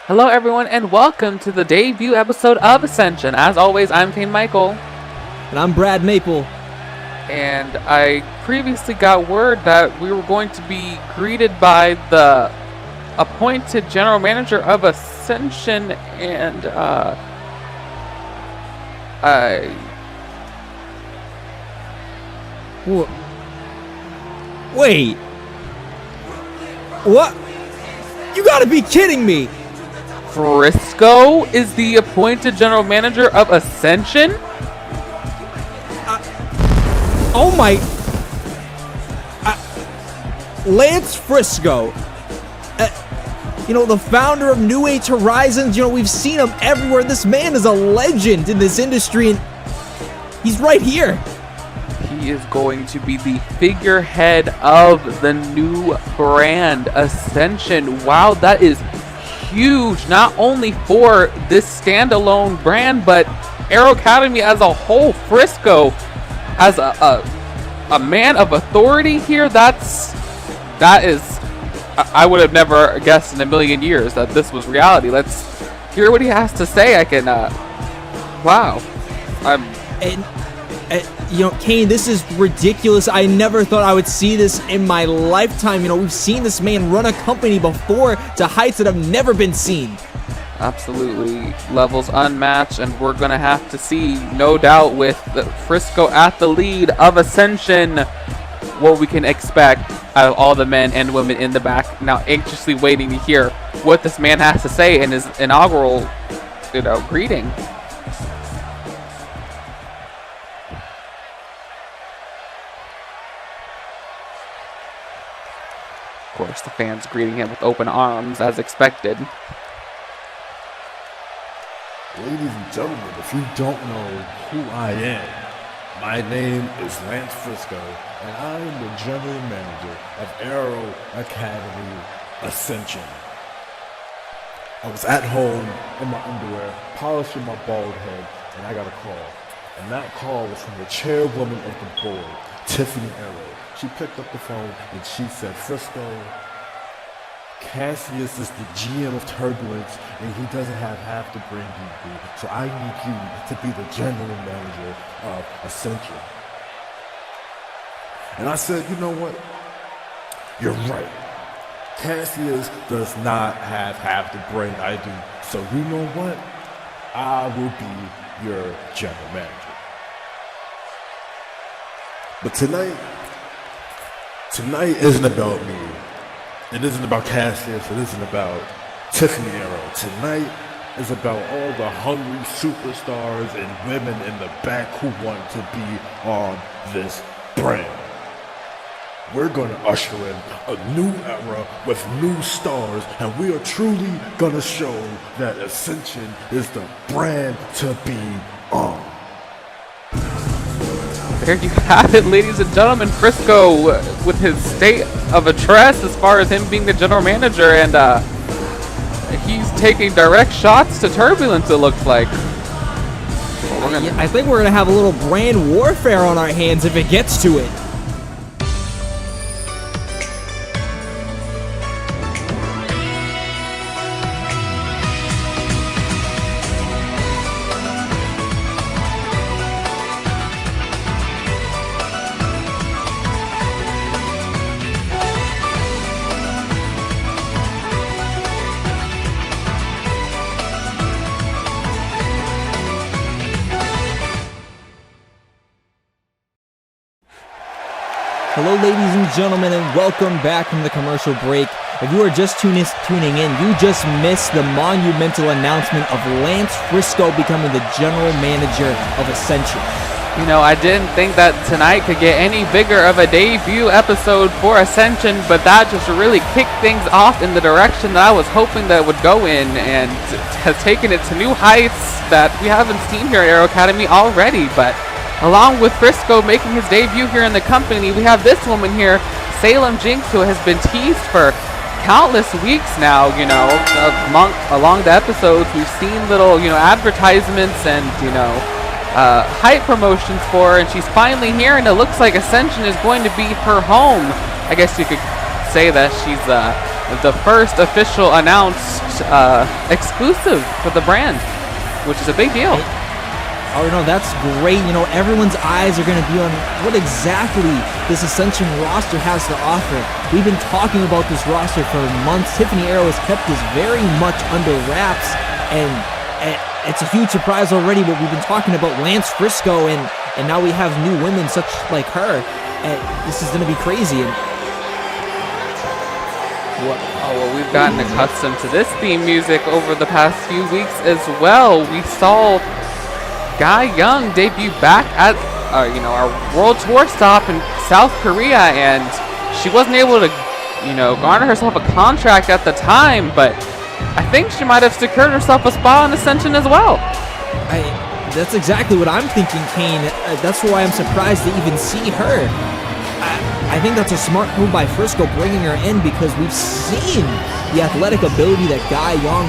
Hello everyone and welcome to the debut episode of Ascension. As always, I'm Kane Michael. And I'm Brad Maple. And I previously got word that we were going to be greeted by the appointed general manager of Ascension and Wait. What? You gotta be kidding me! Frisco is the appointed general manager of Ascension? Oh my... Lance Frisco. The founder of New Age Horizons, we've seen him everywhere. This man is a legend in this industry, and he's right here. He is going to be the figurehead of the new brand, Ascension. Wow, that is huge, not only for this standalone brand, but Aero Academy as a whole. Frisco as a man of authority here. That is, I would have never guessed in a million years that this was reality. Let's hear what he has to say. Wow. Kane, this is ridiculous. I never thought I would see this in my lifetime. We've seen this man run a company before to heights that have never been seen. Absolutely. Levels unmatched, and we're going to have to see, no doubt, with Frisco at the lead of Ascension, what we can expect out of all the men and women in the back. Now, anxiously waiting to hear what this man has to say in his inaugural, greeting. Of course, the fans greeting him with open arms, as expected. Ladies and gentlemen, if you don't know who I am, my name is Lance Frisco, and I am the general manager of Aero Academy Ascension. I was at home in my underwear, polishing my bald head, and I got a call. And that call was from the chairwoman of the board, Tiffany Aero. She picked up the phone and she said, Frisco, Cassius is the GM of Turbulence and he doesn't have half the brain you do, so I need you to be the general manager of Ascension. And I said, you know what? You're right. Cassius does not have half the brain I do, so you know what? I will be your general manager. But tonight isn't about me. It isn't about Cassius. It isn't about Tiffany Aero. Tonight is about all the hungry superstars and women in the back who want to be on this brand. We're going to usher in a new era with new stars, and we are truly going to show that Ascension is the brand to be on. There you have it, ladies and gentlemen. Frisco with his state of address as far as him being the general manager, and he's taking direct shots to Turbulence, it looks like. I think we're going to have a little brand warfare on our hands if it gets to it. Hello, ladies and gentlemen, and welcome back from the commercial break. If you are just tuning in, you just missed the monumental announcement of Lance Frisco becoming the general manager of Ascension. I didn't think that tonight could get any bigger of a debut episode for Ascension, but that just really kicked things off in the direction that I was hoping that it would go in, and has taken it to new heights that we haven't seen here at Aero Academy already. But along with Frisco making his debut here in the company, we have this woman here, Salem Jinx, who has been teased for countless weeks now, along the episodes. We've seen little, advertisements and, hype promotions for her, and she's finally here, and it looks like Ascension is going to be her home. I guess you could say that she's the first official announced exclusive for the brand, which is a big deal. Oh, no, that's great. You know, everyone's eyes are going to be on what exactly this Ascension roster has to offer. We've been talking about this roster for months. Tiffany Aero has kept this very much under wraps, and it's a huge surprise already, but we've been talking about Lance Frisco, and now we have new women such like her. And this is going to be crazy. And well, we've gotten accustomed to this theme music over the past few weeks as well. We saw Guy Young debut back at our world tour stop in South Korea, and she wasn't able to garner herself a contract at the time, but I think she might have secured herself a spot on Ascension as well. That's exactly what I'm thinking, Kane. That's why I'm surprised to even see her. I think that's a smart move by Frisco, bringing her in, because we've seen the athletic ability that Guy Young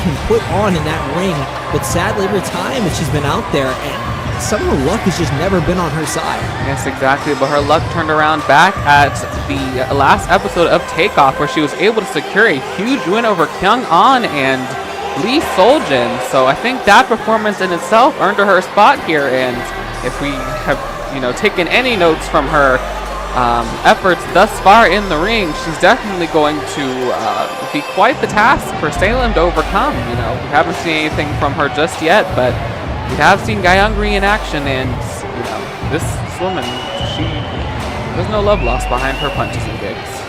can put on in that ring, but sadly every time that she's been out there, and some of the luck has just never been on her side. Yes, exactly, but her luck turned around back at the last episode of Takeoff, where she was able to secure a huge win over Kyung An and Lee Soljin. So I think that performance in itself earned her a spot here, and if we have taken any notes from her efforts thus far in the ring, she's definitely going to be quite the task for Salem to overcome. We haven't seen anything from her just yet, but we have seen Gayungri in action, and this woman, there's no love lost behind her punches and kicks.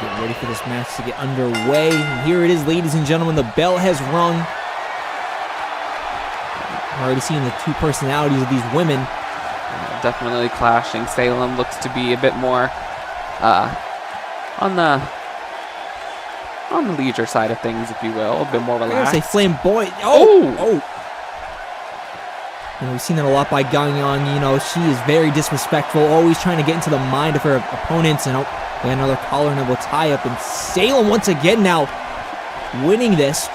Get ready for this match to get underway. Here it is, ladies and gentlemen. The bell has rung. Already seeing the two personalities of these women. Definitely clashing. Salem looks to be a bit more on the leisure side of things, if you will, a bit more relaxed. I say flamboyant. We've seen that a lot by Gagnon. She is very disrespectful, always trying to get into the mind of her opponents. And we got another collar and elbow tie-up, and Salem once again now winning this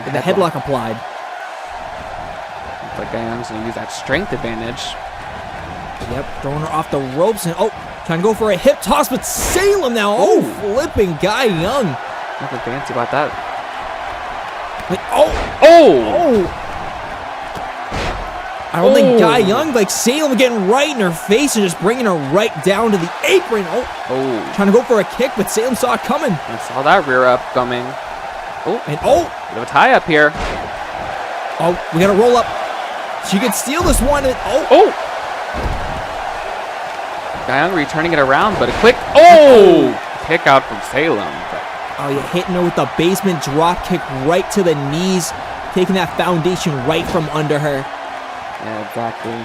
with the headlock applied. Like Gayoung's going to use that strength advantage. Yep, throwing her off the ropes, and trying to go for a hip toss, but Salem now, flipping Guy Young. Nothing fancy about that. I don't think Guy Young, like Salem getting right in her face and just bringing her right down to the apron. Trying to go for a kick, but Salem saw it coming. I saw that rear up coming. Bit of a tie up here. We got to roll up. She could steal this one. Gayungri turning it around, but a quick kick out from Salem. You're hitting her with the basement drop kick right to the knees, taking that foundation right from under her. Yeah, exactly.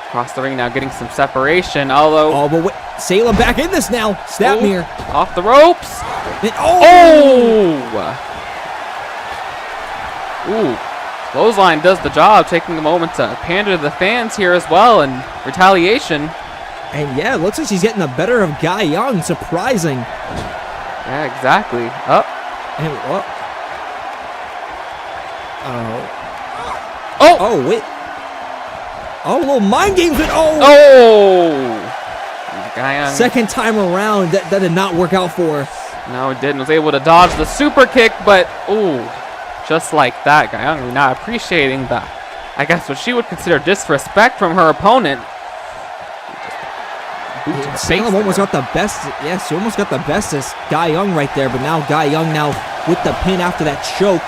Across the ring now, getting some separation, although... but wait, Salem back in this now. Snapmere. Off the ropes. Clothesline does the job, taking a moment to pander to the fans here as well in retaliation. And yeah, it looks like she's getting the better of Guy Young. Surprising. Yeah, exactly. Wait. A little mind games. Guy Young. Second time around, that did not work out for her. No, it didn't. Was able to dodge the super kick, but just like that, Guy Young not appreciating the, I guess what she would consider disrespect from her opponent. Salem almost got the best. Yes, she almost got the best as Guy Young right there, but now Guy Young with the pin after that choke,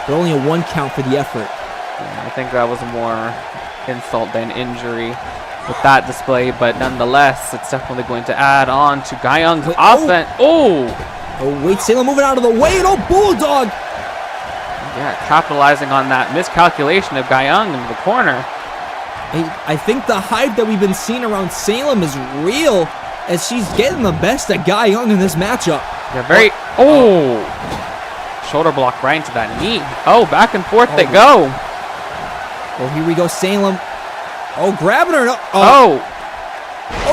but only a 1 count for the effort. Yeah, I think that was more insult than injury with that display, but nonetheless, it's definitely going to add on to Guy Young's offense. Wait, Salem moving out of the way, and Bulldog! Yeah, capitalizing on that miscalculation of Guy Young in the corner. I think the hype that we've been seeing around Salem is real, as she's getting the best of Guy Young in this matchup. Yeah, shoulder block right into that knee. Back and forth they go. Here we go, Salem. Grabbing her.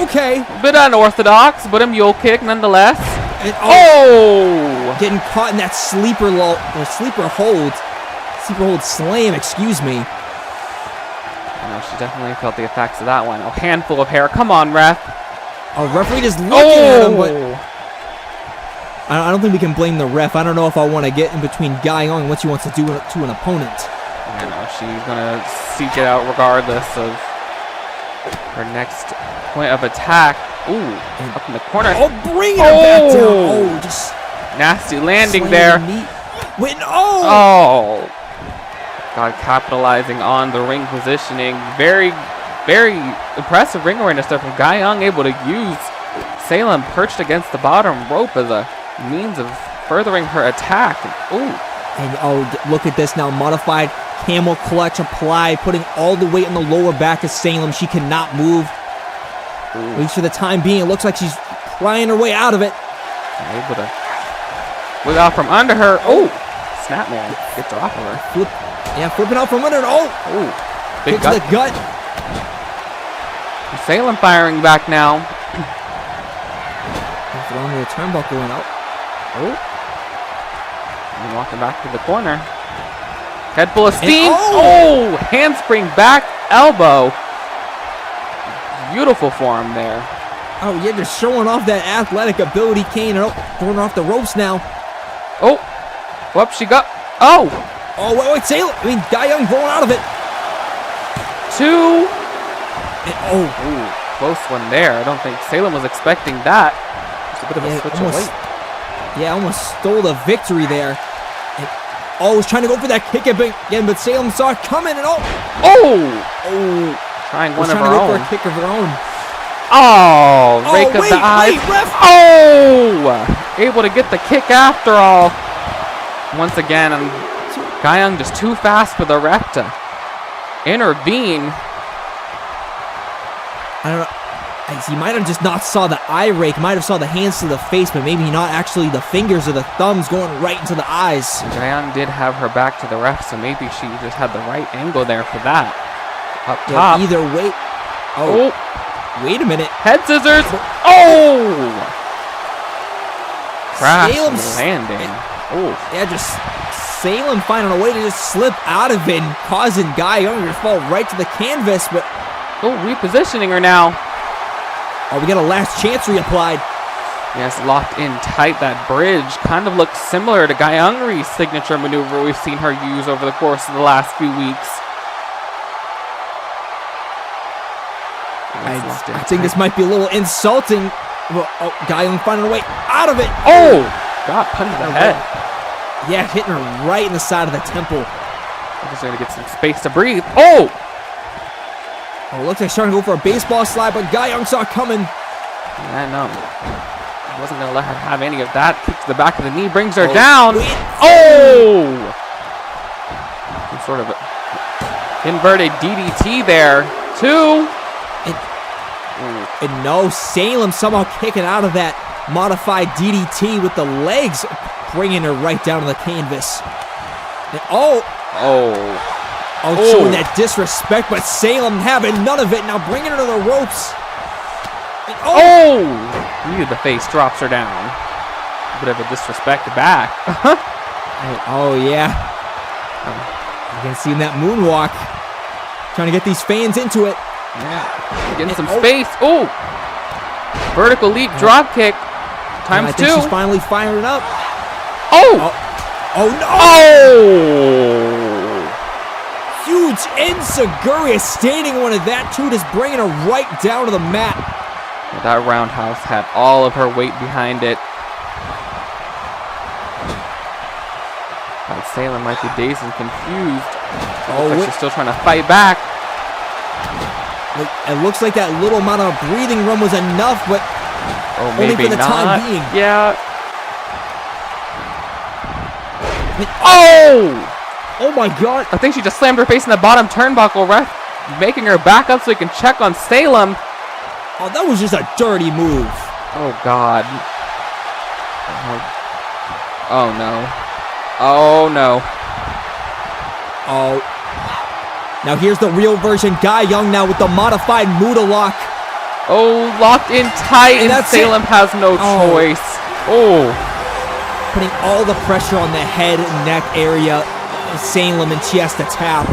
Okay. Bit unorthodox, but a mule kick nonetheless. And, getting caught in that sleeper hold slam, excuse me. She definitely felt the effects of that one. Handful of hair. Come on, ref. A referee just looking at him, but I don't think we can blame the ref. I don't know if I want to get in between Guy Young and what she wants to do to an opponent. I know she's gonna seek it out regardless of her next point of attack. Ooh, up in the corner. Oh, bring her back down. Oh, just nasty landing there. Wait, oh! Oh, God, capitalizing on the ring positioning. Very, very impressive ring awareness there from Guy Young, able to use Salem perched against the bottom rope as a means of furthering her attack. Ooh. And oh, look at this now. Modified camel clutch applied, putting all the weight on the lower back of Salem. She cannot move. Ooh. At least for the time being, it looks like she's prying her way out of it. Able to wiggle out from under her. Oh, snap man gets off of her. Flipping out from under her. Oh, big gut. To the gut. Salem firing back now. Throwing the turnbuckle and out. Oh, and walking back to the corner. Head full of steam. And, handspring back elbow. Beautiful form there. Oh, yeah, just showing off that athletic ability, Kane. Throwing off the ropes now. Oh, whoop, she got. Oh, wait, Salem. Guy Young growing out of it. 2. And, close one there. I don't think Salem was expecting that. It's a bit of a switch of weight. Yeah, almost stole the victory there. And, was trying to go for that kick again, but Salem saw it coming and trying one of her trying to own. go for a kick of her own. Rake of the eyes. Wait, ref. Able to get the kick after all. Once again, Guy Young just too fast for the ref to intervene. I don't know. He might have just not saw the eye rake, might have saw the hands to the face, but maybe not actually the fingers or the thumbs going right into the eyes. Guy Young did have her back to the ref, so maybe she just had the right angle there for that. Up top. Either way. Wait a minute. Head scissors. Crash landing. Yeah, just Salem finding a way to just slip out of it and causing Guy Young to fall right to the canvas, but repositioning her now. We got a last chance reapplied. Yes, locked in tight. That bridge kind of looks similar to Guy Young's signature maneuver we've seen her use over the course of the last few weeks. I think this might be a little insulting. Guy Young finding a way out of it. God, punch to the head. Yeah, hitting her right in the side of the temple. I'm just going to get some space to breathe. Looks like she's trying to go for a baseball slide, but Guy Young saw it coming. I know. I wasn't going to let her have any of that. Kick to the back of the knee, brings her down. Some sort of inverted DDT there. 2. And no, Salem somehow kicking out of that modified DDT with the legs, bringing her right down to the canvas. And showing that disrespect, but Salem having none of it. Now bringing her to the ropes. And the face drops her down. A bit of a disrespect back. Yeah. You can see that moonwalk. Trying to get these fans into it. Yeah. Getting some space. Vertical leap drop kick. Times 2. She's finally firing up. Huge Enziguri standing one of that too, just bringing her right down to the mat. That roundhouse had all of her weight behind it. Salem might be dazed and confused. She's still trying to fight back. It looks like that little amount of breathing room was enough, but only for the time being. Yeah. Oh my God. I think she just slammed her face in the bottom turnbuckle, ref making her back up so he can check on Salem. That was just a dirty move. Oh God. Oh no. Oh no. Now here's the real version. Guy Young now with the modified Muda lock. Locked in tight, and Salem has no choice. Putting all the pressure on the head and neck area of Salem, and she has to tap.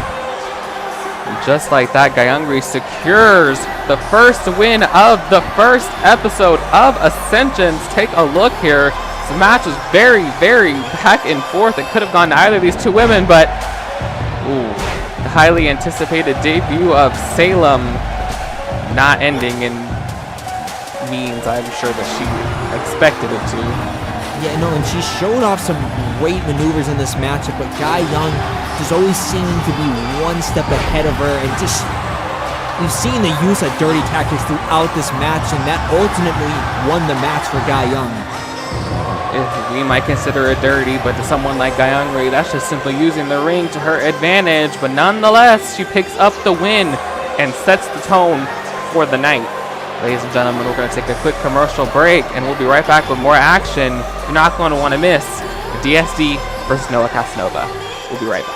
Just like that, Gayungri secures the first win of the first episode of Ascensions. Take a look here. This match was very, very back and forth. It could have gone to either of these two women, but the highly anticipated debut of Salem not ending in means I'm sure that she expected it to. Yeah, no, and she showed off some great maneuvers in this matchup, but Guy Young just always seeming to be one step ahead of her, and just you've seen the use of dirty tactics throughout this match, and that ultimately won the match for Guy Young. We might consider it dirty, but to someone like Gayungri, that's just simply using the ring to her advantage. But nonetheless, she picks up the win and sets the tone for the night. Ladies and gentlemen, we're going to take a quick commercial break, and we'll be right back with more action. You're not going to want to miss DSD versus Noah Casanova. We'll be right back.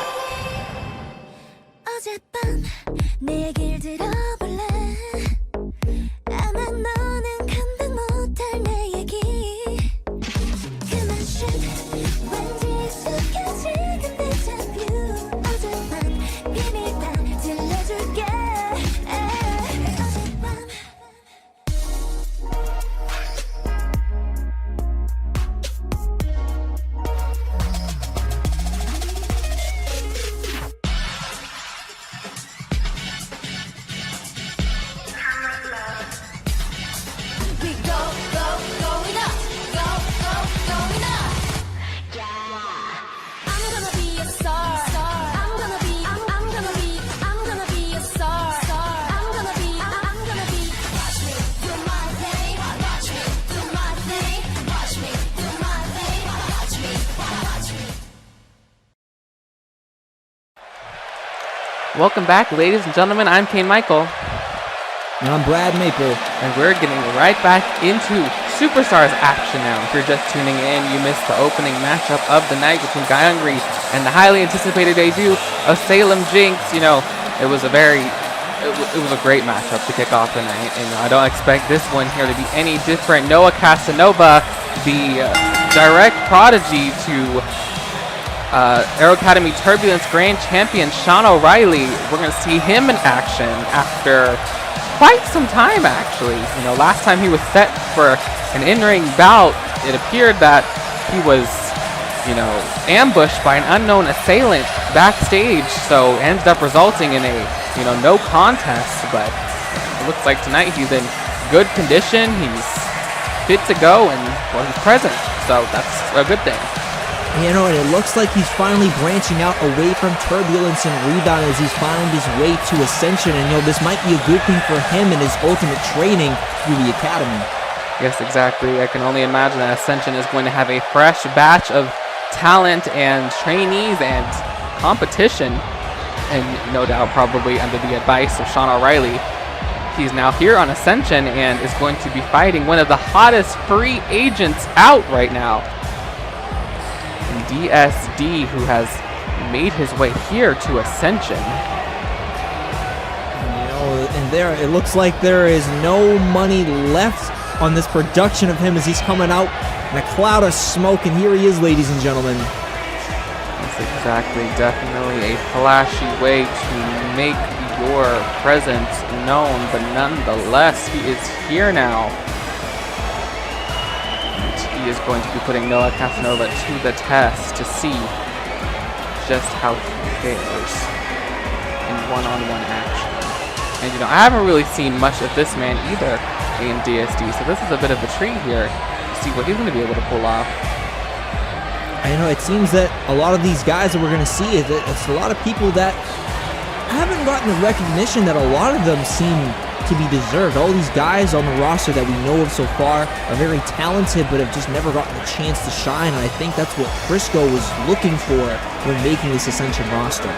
Welcome back, ladies and gentlemen. I'm Kane Michael. And I'm Brad Maple. And we're getting right back into Superstars action now. If you're just tuning in, you missed the opening matchup of the night between Gayungri and the highly anticipated debut of Salem Jinx. You know, it was a great matchup to kick off the night. And I don't expect this one here to be any different. Noah Casanova, the direct prodigy to Aero Academy Turbulence Grand Champion Sean O'Reilly. We're going to see him in action after quite some time, actually. You know, last time he was set for an in-ring bout, it appeared that he was, you know, ambushed by an unknown assailant backstage, so it ended up resulting in a, you know, no contest. But it looks like tonight he's in good condition, he's fit to go, and well, he's present, so that's a good thing. You know, and it looks like he's finally branching out away from Turbulence and Rebound as he's found his way to Ascension. And, you know, this might be a good thing for him and his ultimate training through the Academy. Yes, exactly. I can only imagine that Ascension is going to have a fresh batch of talent and trainees and competition. And no doubt probably under the advice of Sean O'Reilly. He's now here on Ascension and is going to be fighting one of the hottest free agents out right now, DSD, who has made his way here to Ascension. You know, and there it looks like there is no money left on this production of him as he's coming out in a cloud of smoke, and here he is, ladies and gentlemen. That's exactly, definitely a flashy way to make your presence known, but nonetheless, he is here now. He is going to be putting Noah Casanova to the test to see just how he fares in one-on-one action. And, you know, I haven't really seen much of this man either in DSD, so this is a bit of a treat here to see what he's going to be able to pull off. I know it seems that a lot of these guys that we're going to see, it's a lot of people that haven't gotten the recognition that a lot of them seem to be deserved. All these guys on the roster that we know of so far are very talented, but have just never gotten a chance to shine. And I think that's what Frisco was looking for when making this Ascension roster.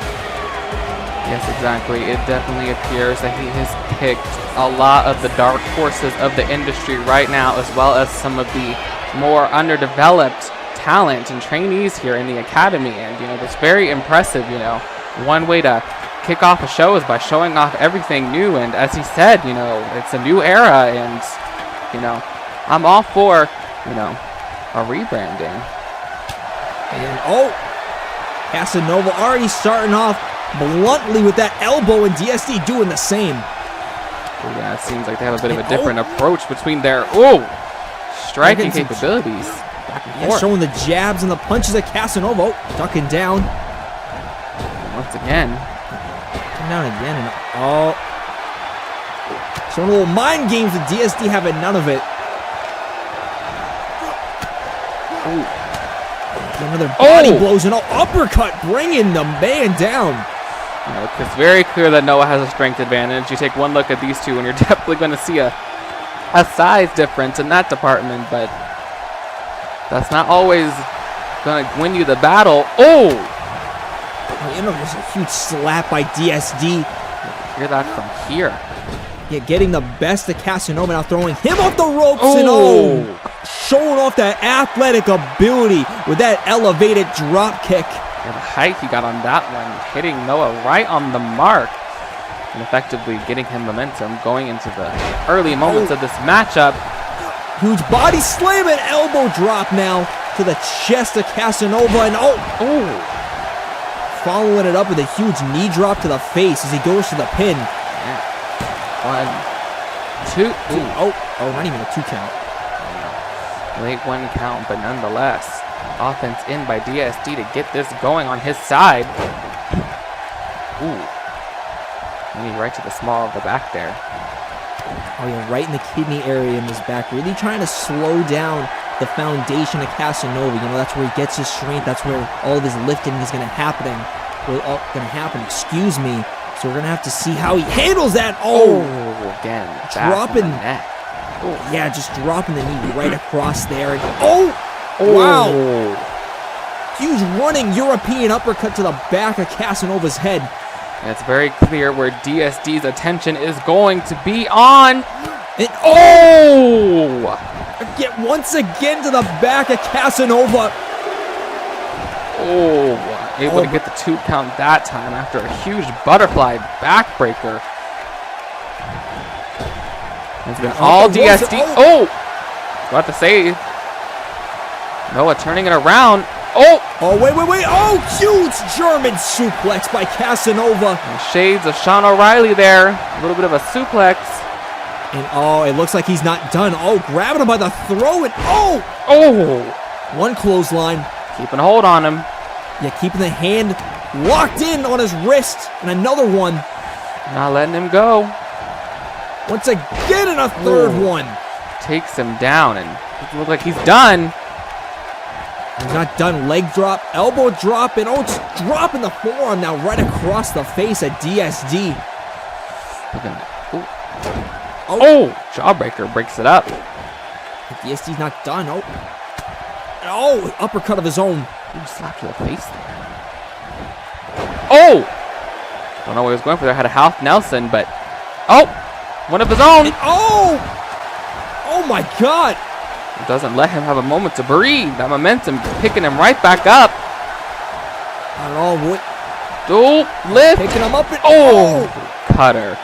Yes, exactly. It definitely appears that he has picked a lot of the dark horses of the industry right now, as well as some of the more underdeveloped talent and trainees here in the Academy. And, you know, that's very impressive. You know, one way to kick off a show is by showing off everything new, and as he said, you know, it's a new era, and, you know, I'm all for, you know, a rebranding. And oh, Casanova already starting off bluntly with that elbow, and DSD doing the same. Yeah, it seems like they have a bit of a different approach between their striking capabilities. Back and forth. Showing the jabs and the punches at Casanova. Ducking down. Once again. Ducking down again. And showing a little mind games with DSD having none of it. Another body blows and uppercut, bringing the man down. It's very clear that Noah has a strength advantage. You take one look at these two, and you're definitely going to see a size difference in that department, but that's not always going to win you the battle. There's a huge slap by DSD. Hear that from here. Yeah, getting the best of Casanova, now throwing him off the ropes, and showing off that athletic ability with that elevated drop kick. Yeah, the height he got on that one, hitting Noah right on the mark, and effectively getting him momentum going into the early moments of this matchup. Huge body slam and elbow drop now to the chest of Casanova, and following it up with a huge knee drop to the face as he goes to the pin. Yeah. 1, 2. Not even a 2 count. Late 1 count, but nonetheless, offense in by DSD to get this going on his side. Knee right to the small of the back there. Right in the kidney area in his back. Really trying to slow down the foundation of Casanova. That's where he gets his strength. That's where all of his lifting is going to happen. Excuse me. So we're going to have to see how he handles that. Again. Dropping. Yeah, just dropping the knee right across there. Wow. Huge running European uppercut to the back of Casanova's head. And it's very clear where DSD's attention is going to be on. And get once again to the back of Casanova. Able to get the 2 count that time after a huge butterfly backbreaker. It's been all DSD. About to say, Noah turning it around. Wait. Huge German suplex by Casanova. And shades of Sean O'Reilly there. A little bit of a suplex. And it looks like he's not done. Grabbing him by the throat. And one clothesline. Keeping a hold on him. Yeah, keeping the hand locked in on his wrist. And another one. Not letting him go. Once again, and a third one. Takes him down, and it looks like he's done. He's not done. Leg drop, elbow drop, and it's dropping the forearm now right across the face of DSD. Jawbreaker breaks it up. DSD's not done. Uppercut of his own. Slap to the face there. Don't know what he was going for there. Had a half Nelson, but one of his own. Oh my God. It doesn't let him have a moment to breathe. That momentum picking him right back up. Lift. Picking him up. And, cutter.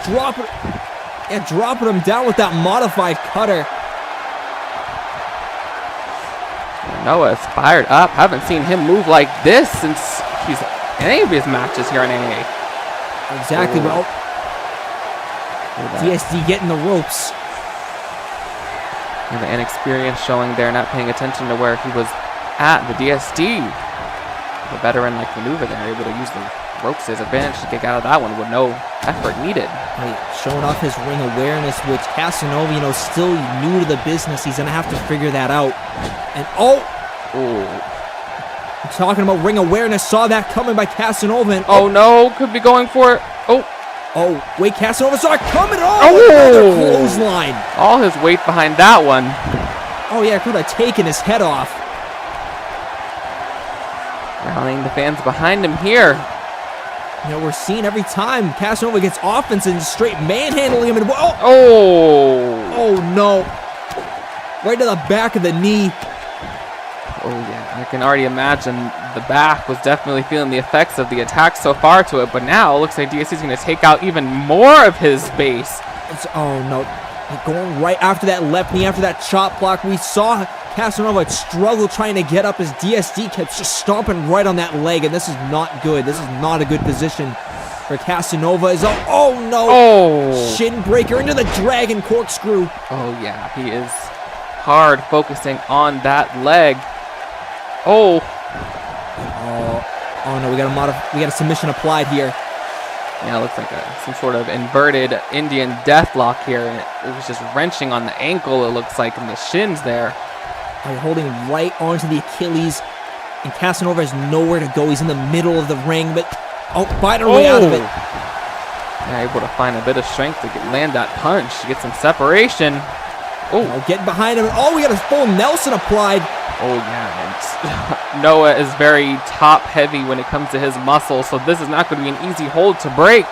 Dropping him down with that modified cutter. Noah is fired up. Haven't seen him move like this since he's in any of his matches here in AA. Exactly. DSD getting the ropes. And the inexperience showing there, not paying attention to where he was at. The DSD, the veteran-like maneuver there, able to use the ropes to his advantage to kick out of that one with no effort needed. Showing off his ring awareness, which Casanova, still new to the business. He's going to have to figure that out. And I'm talking about ring awareness. Saw that coming by Casanova. And, no, could be going for it. Wait, Casanova saw it coming. Another clothesline. All his weight behind that one. Could have taken his head off. Rallying the fans behind him here. We're seeing every time Casanova gets offense and straight manhandling him. And no. Right to the back of the knee. I can already imagine the back was definitely feeling the effects of the attack so far to it, but now it looks like DSC is going to take out even more of his base. Going right after that left knee, after that chop block. We saw Casanova struggle trying to get up as DSD kept just stomping right on that leg, and this is not good. This is not a good position for Casanova is, oh no! Oh! Shin breaker into the dragon corkscrew. Oh yeah, he is hard focusing on that leg. Oh! Oh no, we got a submission applied here. Yeah, it looks like some sort of inverted Indian deathlock here. And it was just wrenching on the ankle, it looks like, and the shins there. They're holding right onto the Achilles, and Casanova has nowhere to go. He's in the middle of the ring, but find a way out of it. Yeah, able to find a bit of strength to land that punch, get some separation. Oh, getting behind him. Oh, we got a full Nelson applied. Oh yeah, and Noah is very top heavy when it comes to his muscle, so this is not going to be an easy hold to break.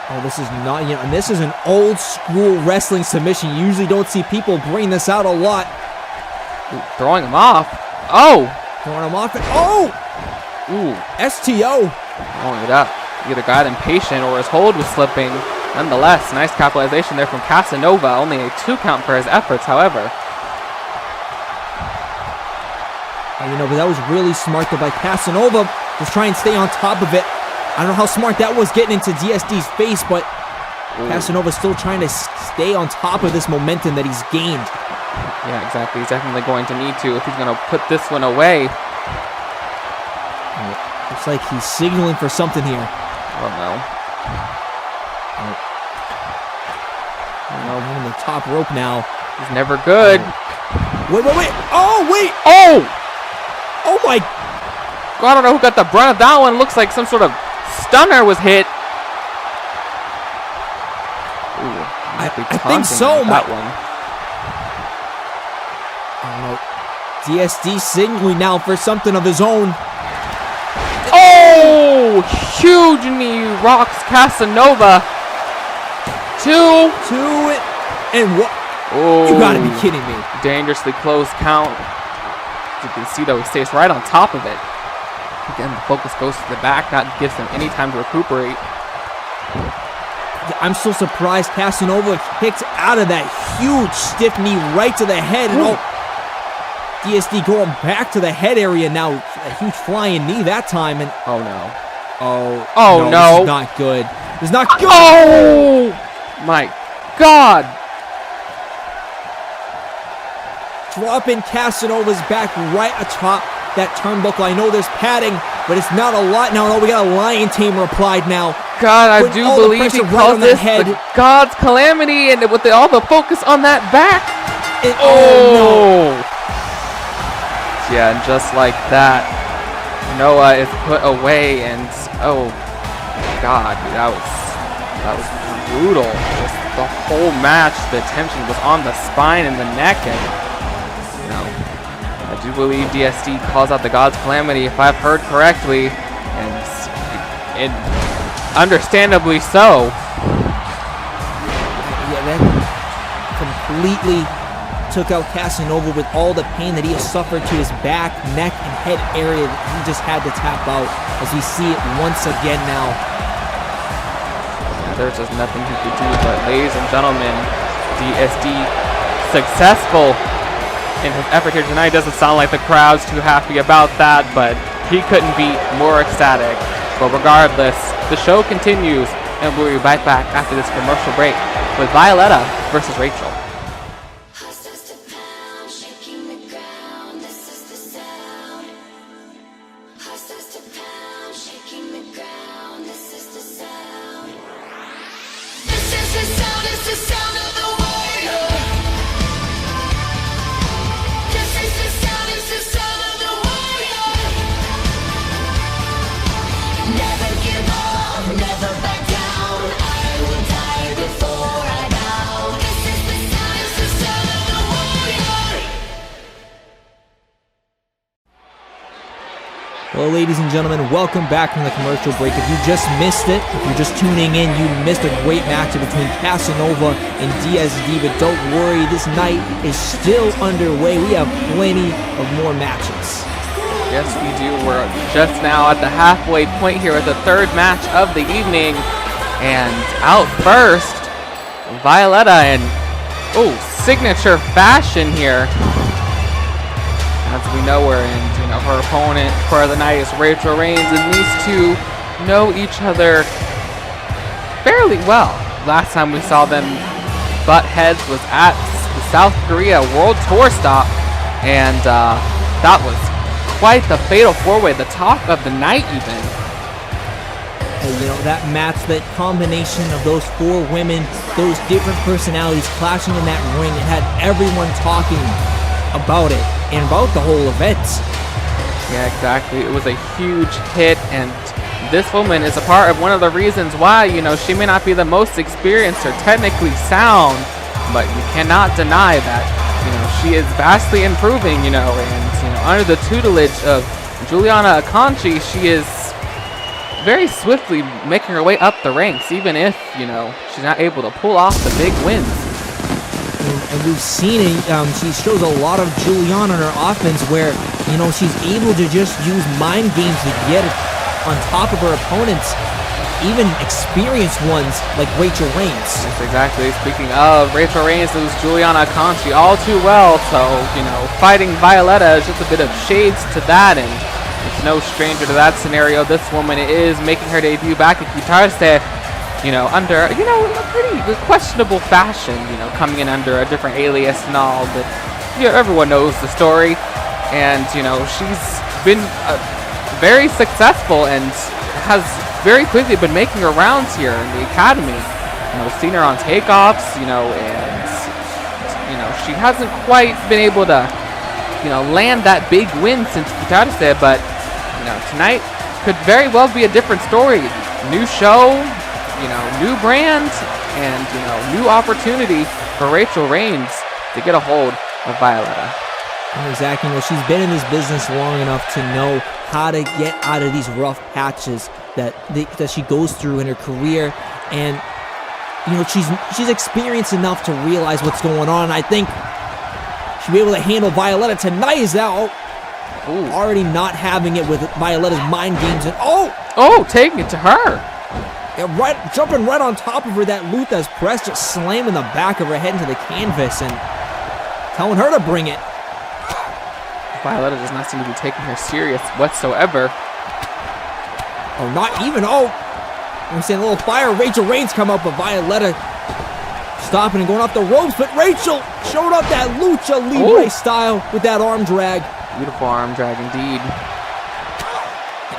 Oh, this is not, and this is an old school wrestling submission. You usually don't see people bring this out a lot. Ooh, throwing him off. Oh! Throwing him off. Oh! Ooh. STO. Throwing it up. Either got impatient or his hold was slipping. Nonetheless, nice capitalization there from Casanova. Only a 2 count for his efforts, however. But that was really smart though by Casanova. Just try and stay on top of it. I don't know how smart that was getting into DSD's face, but Casanova's still trying to stay on top of this momentum that he's gained. Yeah, exactly. He's definitely going to need to if he's going to put this one away. Looks like he's signaling for something here. I don't know. I'm on the top rope now. He's never good. Wait. Oh, wait. Oh my. I don't know who got the brunt of that one. Looks like some sort of stunner was hit. Ooh, I think so. That one. I don't know. DSD signaling now for something of his own. Oh! Huge knee rocks Casanova. 2. And what? Oh, you gotta be kidding me. Dangerously close count. You can see though he stays right on top of it. Again, the focus goes to the back, that gives him any time to recuperate. I'm so surprised Casanova kicked out of that huge stiff knee right to the head. And DSD going back to the head area now. A huge flying knee that time. And oh no. Oh no. This is not good. This is not good. Oh my God. Dropping Casanova's back right atop that turnbuckle. I know there's padding, but it's not a lot now. No, we got a lion tamer applied now. God, I do believe he calls this the God's calamity, and with all the focus on that back. No. Yeah, and just like that, Noah is put away, and oh God, that was brutal. Just the whole match, the tension was on the spine and the neck, and I do believe DSD calls out the God's calamity, if I've heard correctly, and understandably so. Yeah, that completely took out Casanova with all the pain that he has suffered to his back, neck, and head area. He just had to tap out as we see it once again now. Yeah, there's just nothing he could do, but ladies and gentlemen, DSD successful in his effort here tonight. Doesn't sound like the crowd's too happy about that, but he couldn't be more ecstatic. But regardless, the show continues, and we'll be right back after this commercial break with Violetta versus Rachel. Well, ladies and gentlemen, welcome back from the commercial break. If you just missed it, if you're just tuning in, you missed a great match between Casanova and DSD, but don't worry, this night is still underway. We have plenty of more matches. Yes, we do. We're just now at the halfway point here with the third match of the evening. And out first, Violetta in, signature fashion here. As we know, we're in, her opponent for the night is Rachel Reigns, and these two know each other fairly well. Last time we saw them butt heads was at the South Korea World Tour stop, and that was quite the fatal four-way, the talk of the night even. And, you know, that match, that combination of those four women, those different personalities clashing in that ring, it had everyone talking about it and about the whole event. Yeah, exactly. It was a huge hit, and this woman is a part of one of the reasons why, you know, she may not be the most experienced or technically sound, but you cannot deny that, you know, she is vastly improving, you know, and, you know, under the tutelage of Juliana Akanji, she is very swiftly making her way up the ranks, even if, you know, she's not able to pull off the big wins. And we've seen it, she shows a lot of Juliana in her offense where, you know, she's able to just use mind games to get on top of her opponents, even experienced ones like Rachel Reigns. Yes, exactly. Speaking of Rachel Reigns, knows Juliana Akanji all too well, so, you know, fighting Violetta is just a bit of shades to that, and it's no stranger to that scenario. This woman is making her debut back at Guitarse, you know, under, you know, a pretty questionable fashion, you know, coming in under a different alias and all, but, you know, everyone knows the story, and, you know, she's been very successful and has very quickly been making her rounds here in the academy. You know, seen her on takeoffs, you know, and, you know, she hasn't quite been able to, you know, land that big win since Guitarse, but, you know, tonight could very well be a different story. New show, you know, new brand, and, you know, new opportunity for Rachel Reigns to get a hold of Violetta. Exactly. You know, she's been in this business long enough to know how to get out of these rough patches that she goes through in her career, and, you know, she's experienced enough to realize what's going on. I think she'll be able to handle Violetta tonight. Is now already not having it with Violetta's mind games, and taking it to her. Yeah, jumping right on top of her, that Luthez press, just slamming the back of her head into the canvas and telling her to bring it. Violetta does not seem to be taking her serious whatsoever. Oh, not even. I'm saying a little fire. Rachel Reigns come up, but Violetta stopping and going off the ropes. But Rachel showed up that Lucha Libre style with that arm drag. Beautiful arm drag indeed.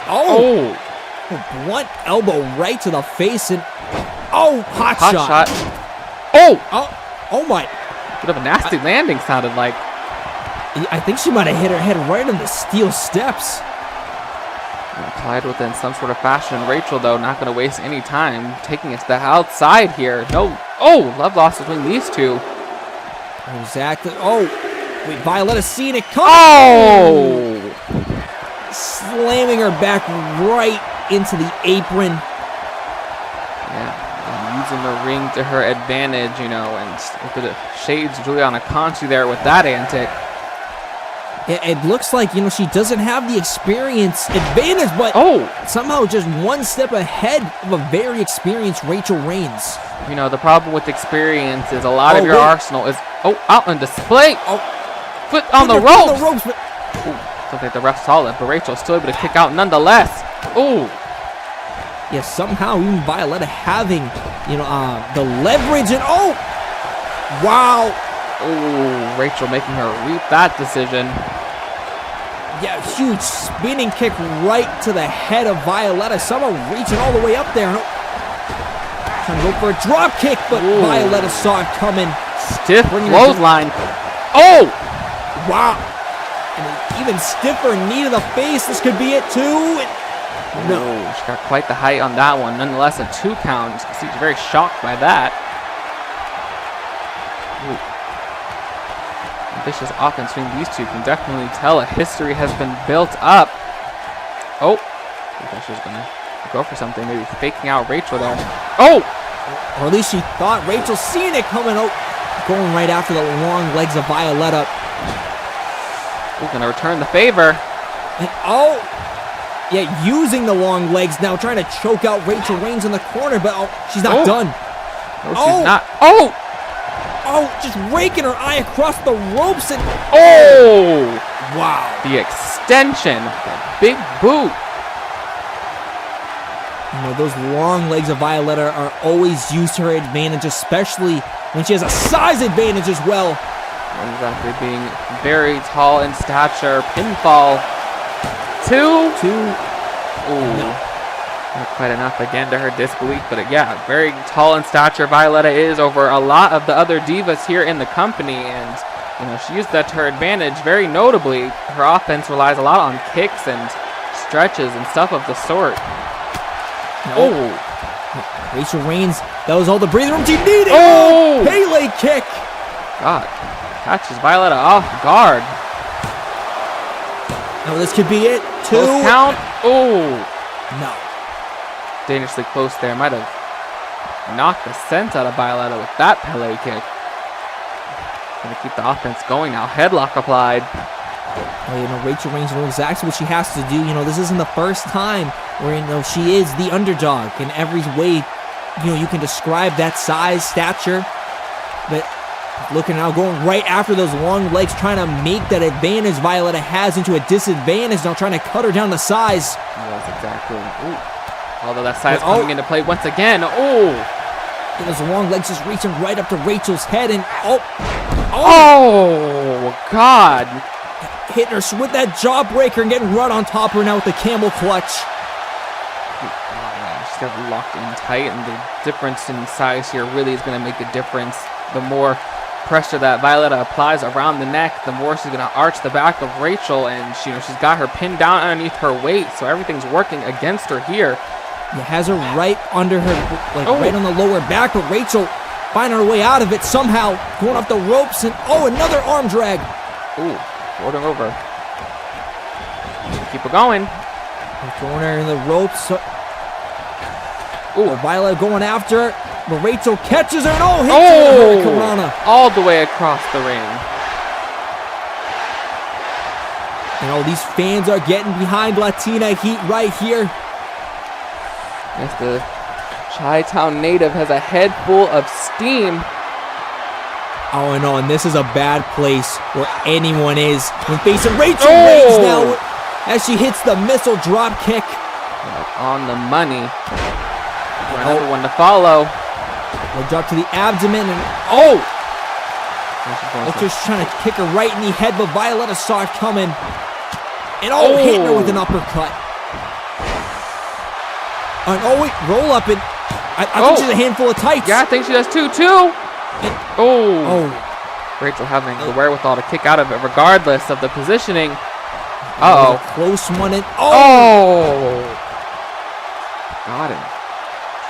A blunt elbow right to the face, and hot shot. Oh my. Bit of a nasty landing sounded like. I think she might have hit her head right on the steel steps. Applied within some sort of fashion. Rachel, though, not going to waste any time, taking it to the outside here. No. Love lost between these two. Exactly. Wait, Violetta's seeing it come. Slamming her back right into the apron. Yeah, and using the ring to her advantage, you know, and look at the shades of Juliana Akanji there with that antic. It looks like, you know, she doesn't have the experience advantage, but somehow just one step ahead of a very experienced Rachel Reigns. You know, the problem with experience is a lot of your arsenal is out on display. Foot on the ropes. Don't think the ref saw it, but Rachel's still able to kick out nonetheless. Yeah, somehow even Violetta having, you know, the leverage, and wow. Rachel making her reap that decision. Yeah, huge spinning kick right to the head of Violetta. Somehow reaching all the way up there. Trying to go for a drop kick, but Violetta saw it coming. Stiff clothesline. Wow. And an even stiffer knee to the face. This could be it too. No. She got quite the height on that one. Nonetheless, a 2 count. She's very shocked by that. Ambitious offense between these two. Can definitely tell a history has been built up. I think she's going to go for something. Maybe faking out Rachel there. Or at least she thought. Rachel seeing it coming out. Going right after the long legs of Violetta. Going to return the favor. And yeah, using the long legs now, trying to choke out Rachel Reigns in the corner, but she's not done. No, she's not. Just raking her eye across the ropes, and wow. The extension, the big boot. You know, those long legs of Violetta are always used to her advantage, especially when she has a size advantage as well. Exactly, being very tall in stature. Pinfall. 2. Ooh. No. Not quite enough again to her disbelief, but yeah, very tall in stature Violetta is over a lot of the other divas here in the company, and you know, she used that to her advantage. Very notably, her offense relies a lot on kicks and stretches and stuff of the sort. No. Oh! Rachel Reigns, that was all the breathing room she needed! Oh! Pele kick! God, catches Violetta off guard. Now this could be it. 2. Close count. Oh! No. Dangerously close there. Might have knocked the sense out of Violetta with that Pele kick. Gonna keep the offense going now. Headlock applied. Well, you know, Rachel Reigns knows exactly what she has to do. You know, this isn't the first time where, you know, she is the underdog in every way, you know, you can describe that size, stature. But looking now, going right after those long legs, trying to make that advantage Violetta has into a disadvantage. Now trying to cut her down to size. Yes, exactly. Ooh. Although that size coming into play once again. Oh! Those long legs just reaching right up to Rachel's head, and oh, God! Hitting her with that jawbreaker and getting right on top of her now with the camel clutch. She's got it locked in tight, and the difference in size here really is going to make a difference. The more pressure that Violetta applies around the neck, the more she's going to arch the back of Rachel, and she's got her pinned down underneath her weight, so everything's working against her here. It has her right under her, like right on the lower back, but Rachel finding her way out of it somehow, going off the ropes, and another arm drag. Ooh, floating over. Keep her going. They're throwing her in the ropes. Ooh, Violetta going after her, but Rachel catches her and hits her with a Hurricanrana. All the way across the ring. You know, these fans are getting behind Latina Heat right here. Yes, the Chi-Town native has a head full of steam. Oh, and this is a bad place where anyone is when facing Rachel Reigns now as she hits the missile drop kick. On the money. Another one to follow. We'll drop to the abdomen and just trying to kick her right in the head, but Violetta saw it coming. And hitting her with an uppercut. And roll up, and I think she's a handful of tights. Yeah, I think she does too. Rachel having the wherewithal to kick out of it regardless of the positioning. Close one, and got him.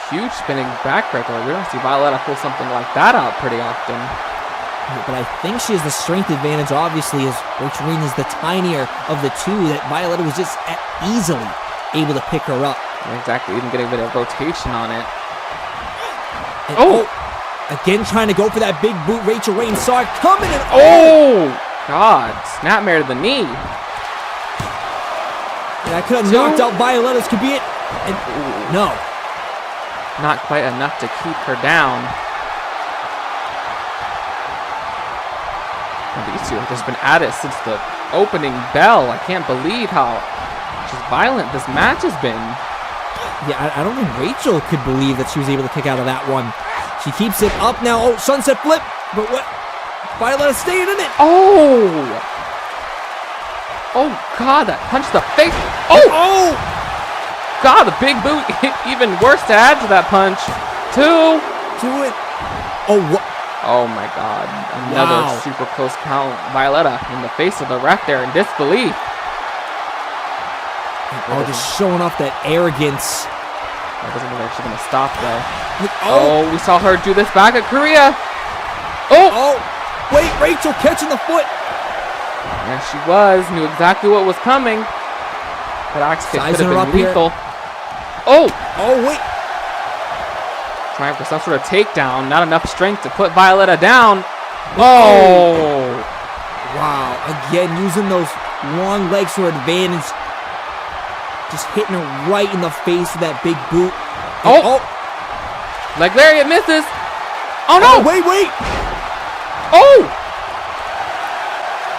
Huge spinning backbreaker. We don't see Violetta pull something like that out pretty often. But I think she has the strength advantage, obviously, as Rachel Reigns is the tinier of the two, that Violetta was just easily able to pick her up. Exactly, even getting a bit of rotation on it. And again trying to go for that big boot. Rachel Reigns saw it coming, and God, snapmare to the knee. And I could have knocked out Violetta's, could be it. And no. Not quite enough to keep her down. These two have just been at it since the opening bell. I can't believe how just violent this match has been. Yeah, I don't think Rachel could believe that she was able to kick out of that one. She keeps it up now. Sunset flip. But what? Violetta staying in it. God, that punch to the face. God, the big boot. Even worse to add to that punch. 2. To it. Oh my God. Another super close count. Violetta in the face of the ref there in disbelief. Just showing off that arrogance. That doesn't look like she's going to stop, though. We saw her do this back at Korea. Wait, Rachel catching the foot. Yeah, she was. Knew exactly what was coming. That axe kick could have been lethal. Wait. Trying for some sort of takedown. Not enough strength to put Violetta down. Wow. Again, using those long legs for advantage. Just hitting her right in the face with that big boot. Leg lariat misses. Oh no! Wait!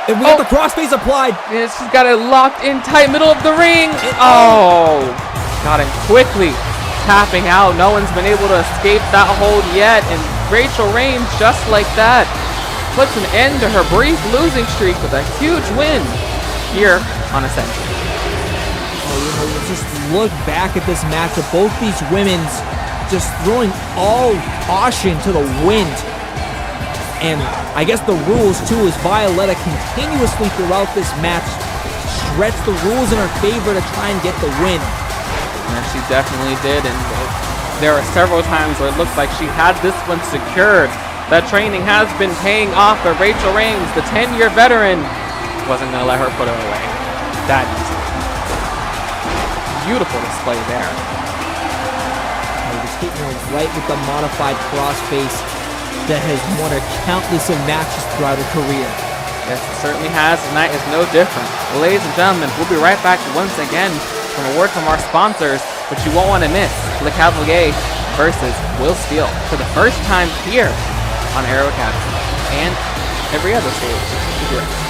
And we got the crossface applied. Yeah, she's got it locked in tight, middle of the ring. Got him quickly. tapping out. No one's been able to escape that hold yet, and Rachel Reigns, just like that, puts an end to her brief losing streak with a huge win here on Ascension. Just look back at this match of both these women's just throwing all caution to the wind. And I guess the rules too is Violetta continuously throughout this match stretched the rules in her favor to try and get the win. And she definitely did, and there are several times where it looked like she had this one secured. That training has been paying off, but Rachel Reigns, the 10-year veteran, wasn't going to let her put her away that easy. Beautiful display there. Just hitting her right with the modified crossface that has won her countless of matches throughout her career. Yes, it certainly has. Tonight is no different. Well, ladies and gentlemen, we'll be right back once again from a word from our sponsors, but you won't want to miss Le Cavalier versus Will Steele for the first time here on Aero Academy and every other stage. We'll be right back.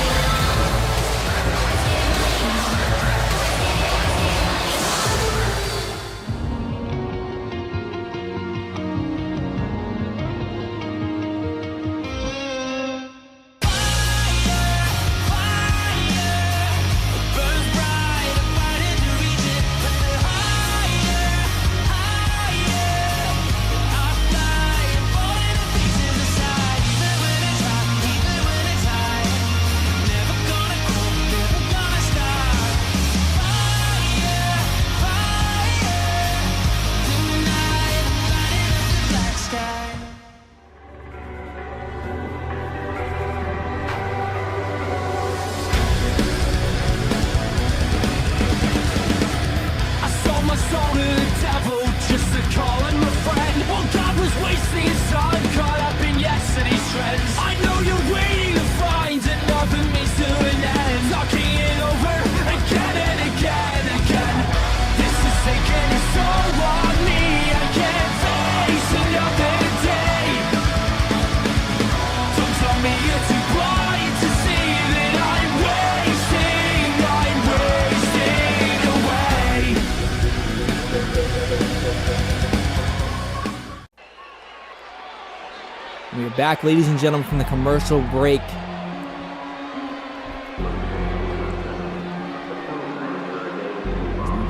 We're back, ladies and gentlemen, from the commercial break.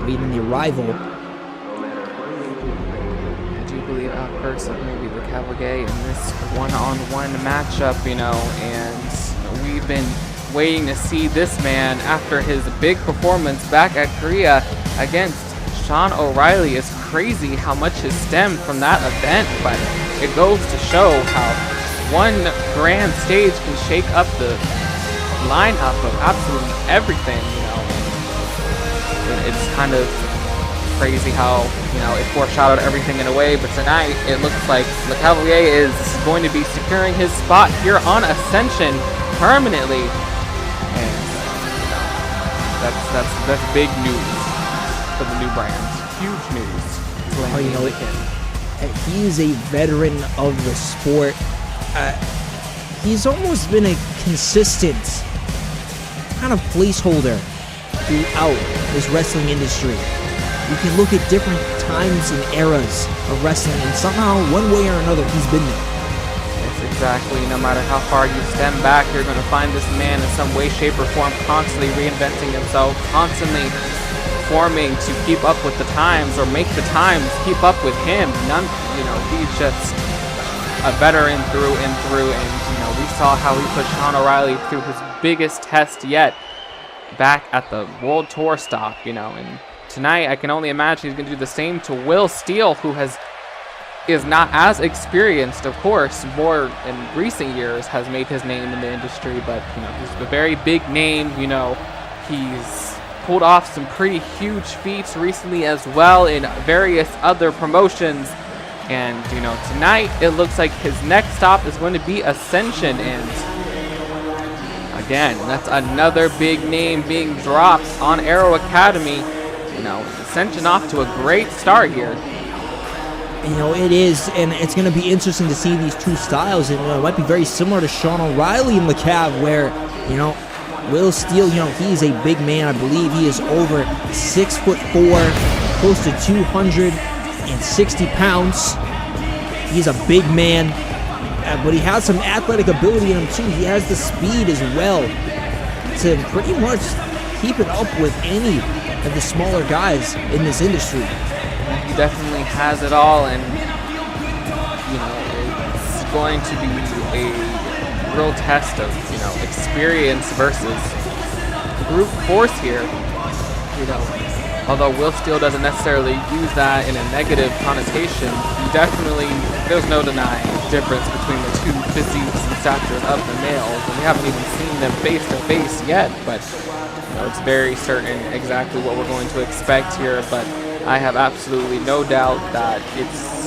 Leading the arrival. I do believe our first maybe the Cavalier in this one-on-one matchup, and we've been waiting to see this man after his big performance back at Korea against Sean O'Reilly. It's crazy how much has stemmed from that event, but it goes to show how one grand stage can shake up the lineup of absolutely everything, It's kind of crazy how, it foreshadowed everything in a way, but tonight it looks like Le Cavalier is going to be securing his spot here on Ascension permanently, and that's big news for the new brand. Huge news. He is a veteran of the sport. He's almost been a consistent kind of placeholder throughout this wrestling industry. You can look at different times and eras of wrestling, and somehow, one way or another, he's been there. Yes, exactly. No matter how far you stem back, you're going to find this man in some way, shape, or form constantly reinventing himself, constantly forming to keep up with the times or make the times keep up with him. He's just a veteran through and through, and we saw how he put Sean O'Reilly through his biggest test yet back at the World Tour stop, and tonight I can only imagine he's going to do the same to Will Steele, who is not as experienced, of course, more in recent years has made his name in the industry, but he's a very big name. He's pulled off some pretty huge feats recently as well in various other promotions, and tonight it looks like his next stop is going to be Ascension, and again, that's another big name being dropped on Aero Academy. Ascension off to a great start here. It is, and it's going to be interesting to see these two styles, and it might be very similar to Sean O'Reilly in the Cav, where Will Steele, he's a big man. I believe he is over 6'4", close to 200, and 160 pounds. He's a big man, but he has some athletic ability in him too. He has the speed as well to pretty much keep it up with any of the smaller guys in this industry. He definitely has it all, and it's going to be a real test of experience versus brute force here. Although Will Steele doesn't necessarily use that in a negative connotation, there's no denying the difference between the two physiques and statures of the males, and we haven't even seen them face to face yet, but it's very certain exactly what we're going to expect here. But I have absolutely no doubt that it's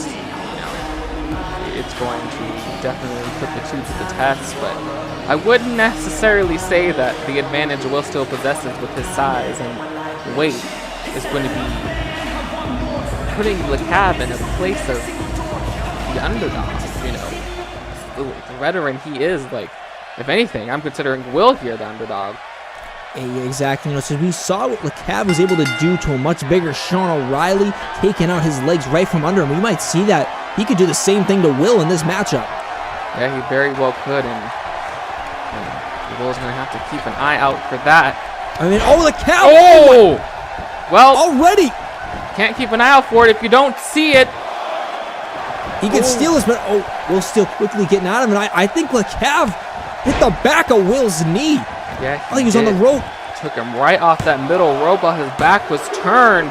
going to definitely put the two to the test, but I wouldn't necessarily say that the advantage Will Steele possesses with his size and weight is going to be putting LeCab in a place of the underdog. The veteran he is, if anything, I'm considering Will here the underdog. Exactly. So we saw what LeCab was able to do to a much bigger Sean O'Reilly, taking out his legs right from under him. We might see that he could do the same thing to Will in this matchup. Yeah, he very well could, and Will's going to have to keep an eye out for that. LeCab! Oh! Well, already! Can't keep an eye out for it if you don't see it. He can steal this, but Will Steele quickly getting at him, and I think LeCab hit the back of Will's knee. Yeah, he was on the rope. Took him right off that middle rope while his back was turned.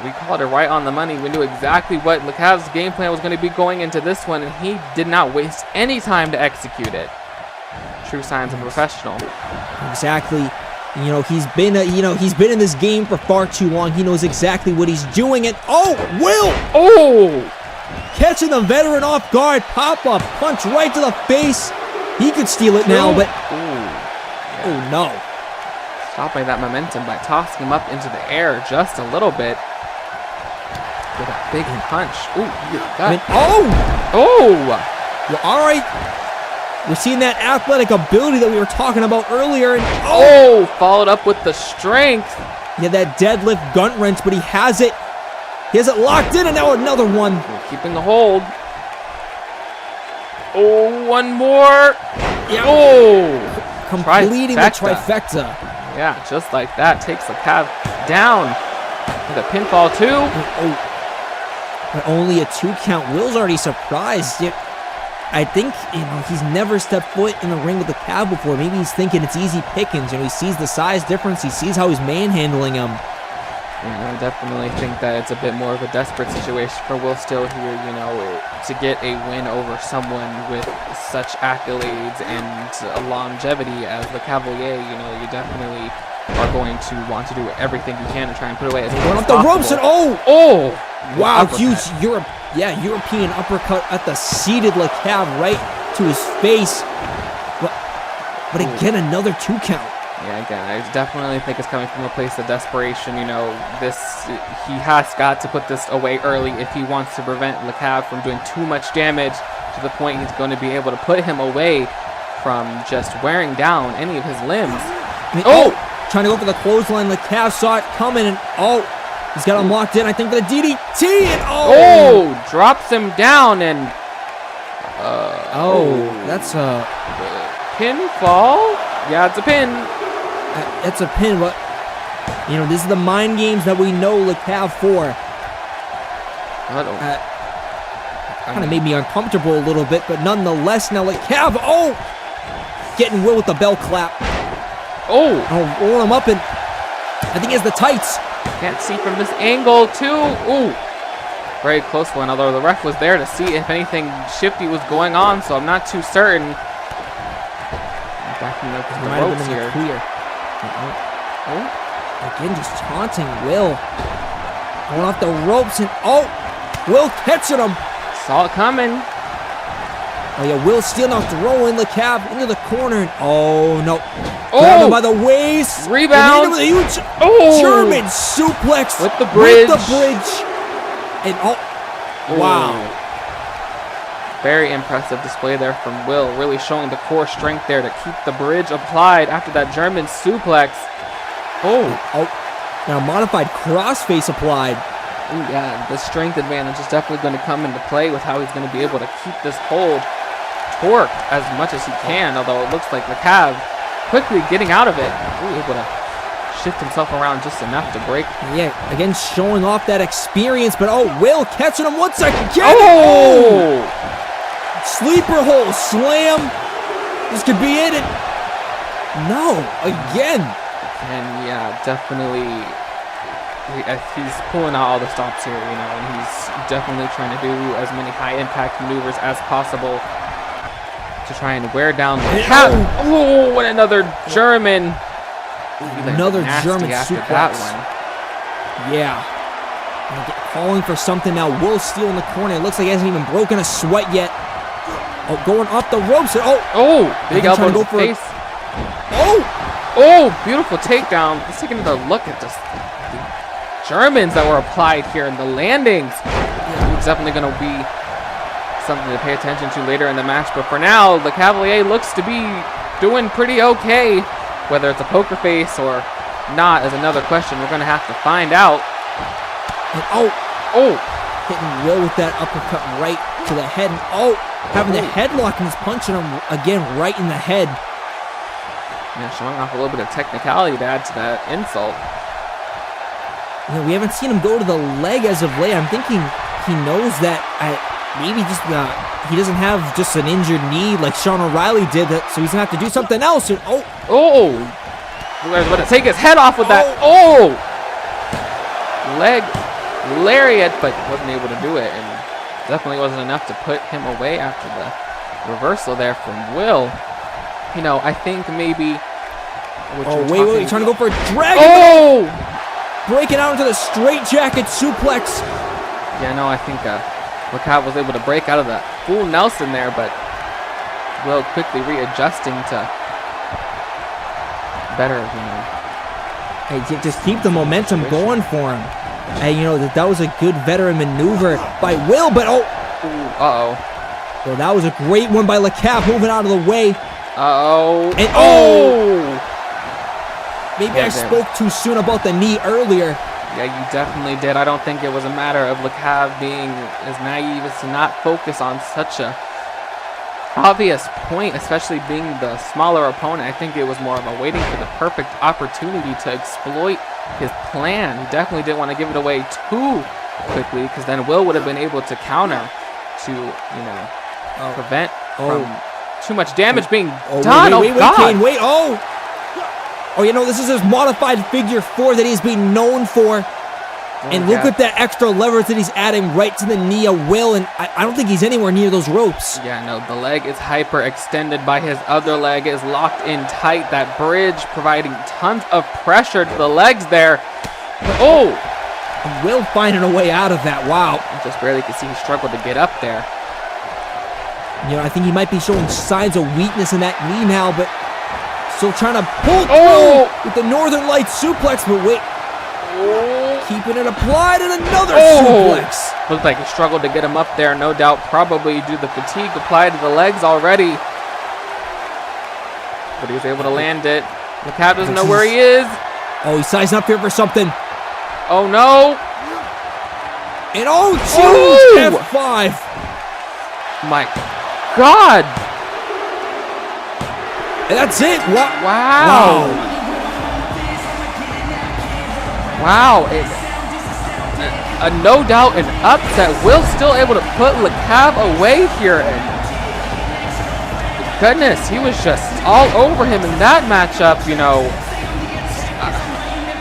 We called it right on the money. We knew exactly what LeCab's game plan was going to be going into this one, and he did not waste any time to execute it. True signs of a professional. Exactly. He's been in this game for far too long. He knows exactly what he's doing. And Will! Catching the veteran off guard. Pop-up punch right to the face. He could steal it now, but no. Stopping that momentum by tossing him up into the air just a little bit with a big punch. Well, all right. We're seeing that athletic ability that we were talking about earlier. And followed up with the strength. Yeah, that deadlift gun wrench, but he has it. He has it locked in, and now another one. Keeping the hold. One more. Yeah. Completing the trifecta. Yeah, just like that. Takes LeCab down with a pinfall too. But only a 2 count. Will's already surprised. I think he's never stepped foot in the ring with LeCab before. Maybe he's thinking it's easy pickings. He sees the size difference. He sees how he's manhandling him. I definitely think that it's a bit more of a desperate situation for Will Steele here, to get a win over someone with such accolades and longevity as Le Cavalier. You definitely are going to want to do everything you can to try and put away as much as possible. Ropes and wow, huge European uppercut at the seated LeCab right to his face. But again, another 2 count. Yeah, again, I definitely think it's coming from a place of desperation. He has got to put this away early if he wants to prevent LeCab from doing too much damage to the point he's going to be able to put him away from just wearing down any of his limbs. Trying to go for the clothesline. LeCab saw it coming, and he's got him locked in. I think for the DDT, and drops him down, and that's a pinfall. Yeah, it's a pin. It's a pin, but this is the mind games that we know LeCab for. Kind of made me uncomfortable a little bit, but nonetheless, now LeCab, getting Will with the bell clap. Rolling him up, and I think he has the tights. Can't see from this angle, too. Very close one, although the ref was there to see if anything shifty was going on, so I'm not too certain. Backing up the ropes here. Again, just taunting Will. Going off the ropes, and Will catching him. Saw it coming. Will Steele now throwing LeCab into the corner. And no. Grab him by the waist. Rebound. With a huge German suplex. With the bridge. And wow. Very impressive display there from Will. Really showing the core strength there to keep the bridge applied after that German suplex. Now modified crossface applied. Ooh, yeah, the strength advantage is definitely going to come into play with how he's going to be able to keep this hold, torque as much as he can, although it looks like the Cav quickly getting out of it. Ooh, able to shift himself around just enough to break. Yeah, again, showing off that experience, but Will catching him once again. Oh! Sleeper hole slam. This could be it. No, again. And yeah, definitely, he's pulling out all the stops here, you know, and he's definitely trying to do as many high impact maneuvers as possible to try and wear down the Cav. Oh, and another German. Another German after suplex. that one. Yeah. Calling for something now. Will Steele in the corner. It looks like he hasn't even broken a sweat yet. Oh, going up the ropes. Oh, big elbow to the face. Oh, beautiful takedown. Let's take another look at just the Germans that were applied here in the landings. It's definitely going to be something to pay attention to later in the match. But for now, the Cavalier looks to be doing pretty okay. Whether it's a poker face or not is another question. We're going to have to find out. And hitting Will with that uppercut right to the head. And having the headlock and he's punching him again right in the head. Yeah, showing off a little bit of technicality to add to that insult. You know, we haven't seen him go to the leg as of late. I'm thinking he knows that maybe just he doesn't have just an injured knee like Sean O'Reilly did, so he's gonna have to do something else. And Where's going to take his head off with that? Leg lariat, but wasn't able to do it, and definitely wasn't enough to put him away after the reversal there from Will. You know, I think maybe. Wait, you're trying to go for a dragon. Breaking out into the straight jacket suplex. Yeah, no, I think Lacat was able to break out of the full Nelson there, but Will quickly readjusting to better, you know. Hey, just keep the momentum going for him. Hey, you know, that was a good veteran maneuver by Will, but Well, that was a great one by LeCap, moving out of the way. Maybe I spoke too soon about the knee earlier. Yeah, you definitely did. I don't think it was a matter of LeCap being as naive as to not focus on such a obvious point, especially being the smaller opponent. I think it was more of a waiting for the perfect opportunity to exploit his plan. He definitely didn't want to give it away too quickly, because then Will would have been able to counter to, you know, prevent from too much damage being done. Kane, you know, this is his modified figure 4 that he's been known for. And look at that extra leverage that he's adding right to the knee of Will, and I don't think he's anywhere near those ropes. Yeah, no, the leg is hyper extended by his other leg is locked in tight. That bridge providing tons of pressure to the legs there. Will finding a way out of that. Wow. Just barely could see he struggled to get up there. You know, I think he might be showing signs of weakness in that knee now, but still trying to pull through with the Northern Lights suplex, but wait. Keeping it applied, and another suplex. Looked like he struggled to get him up there, no doubt, probably due to the fatigue applied to the legs already. But he was able to land it. LeCap doesn't know where he is. He's sizing up here for something. Oh no. And huge F5. My God. And that's it. Wow. No doubt an upset. Will still able to put LeCap away here. And goodness, he was just all over him in that matchup, you know.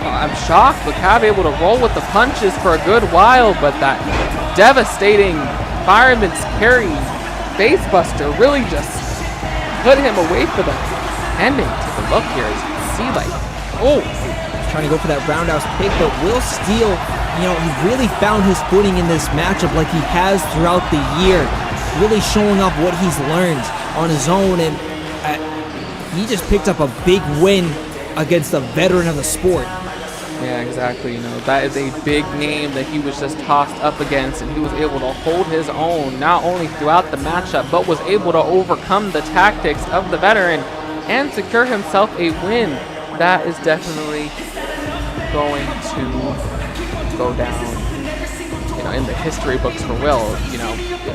I'm shocked. LeCap able to roll with the punches for a good while, but that devastating fireman's carry facebuster really just put him away for the ending. Take a look here as you can see, like, trying to go for that roundhouse kick, but Will Steele, you know, he really found his footing in this matchup like he has throughout the year, really showing off what he's learned on his own, and he just picked up a big win against a veteran of the sport. Yeah, exactly. You know, that is a big name that he was just tossed up against, and he was able to hold his own not only throughout the matchup, but was able to overcome the tactics of the veteran and secure himself a win. That is definitely going to go down in the history books for Will.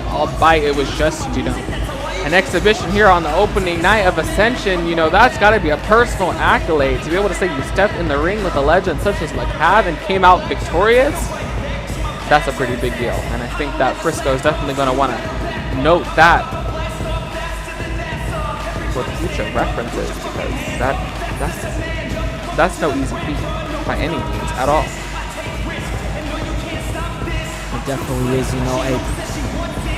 Albeit it was just, an exhibition here on the opening night of Ascension. That's got to be a personal accolade to be able to say you stepped in the ring with a legend such as LeCav and came out victorious. That's a pretty big deal, and I think that Frisco is definitely going to want to note that for the future references, because that's no easy feat by any means at all. It definitely is.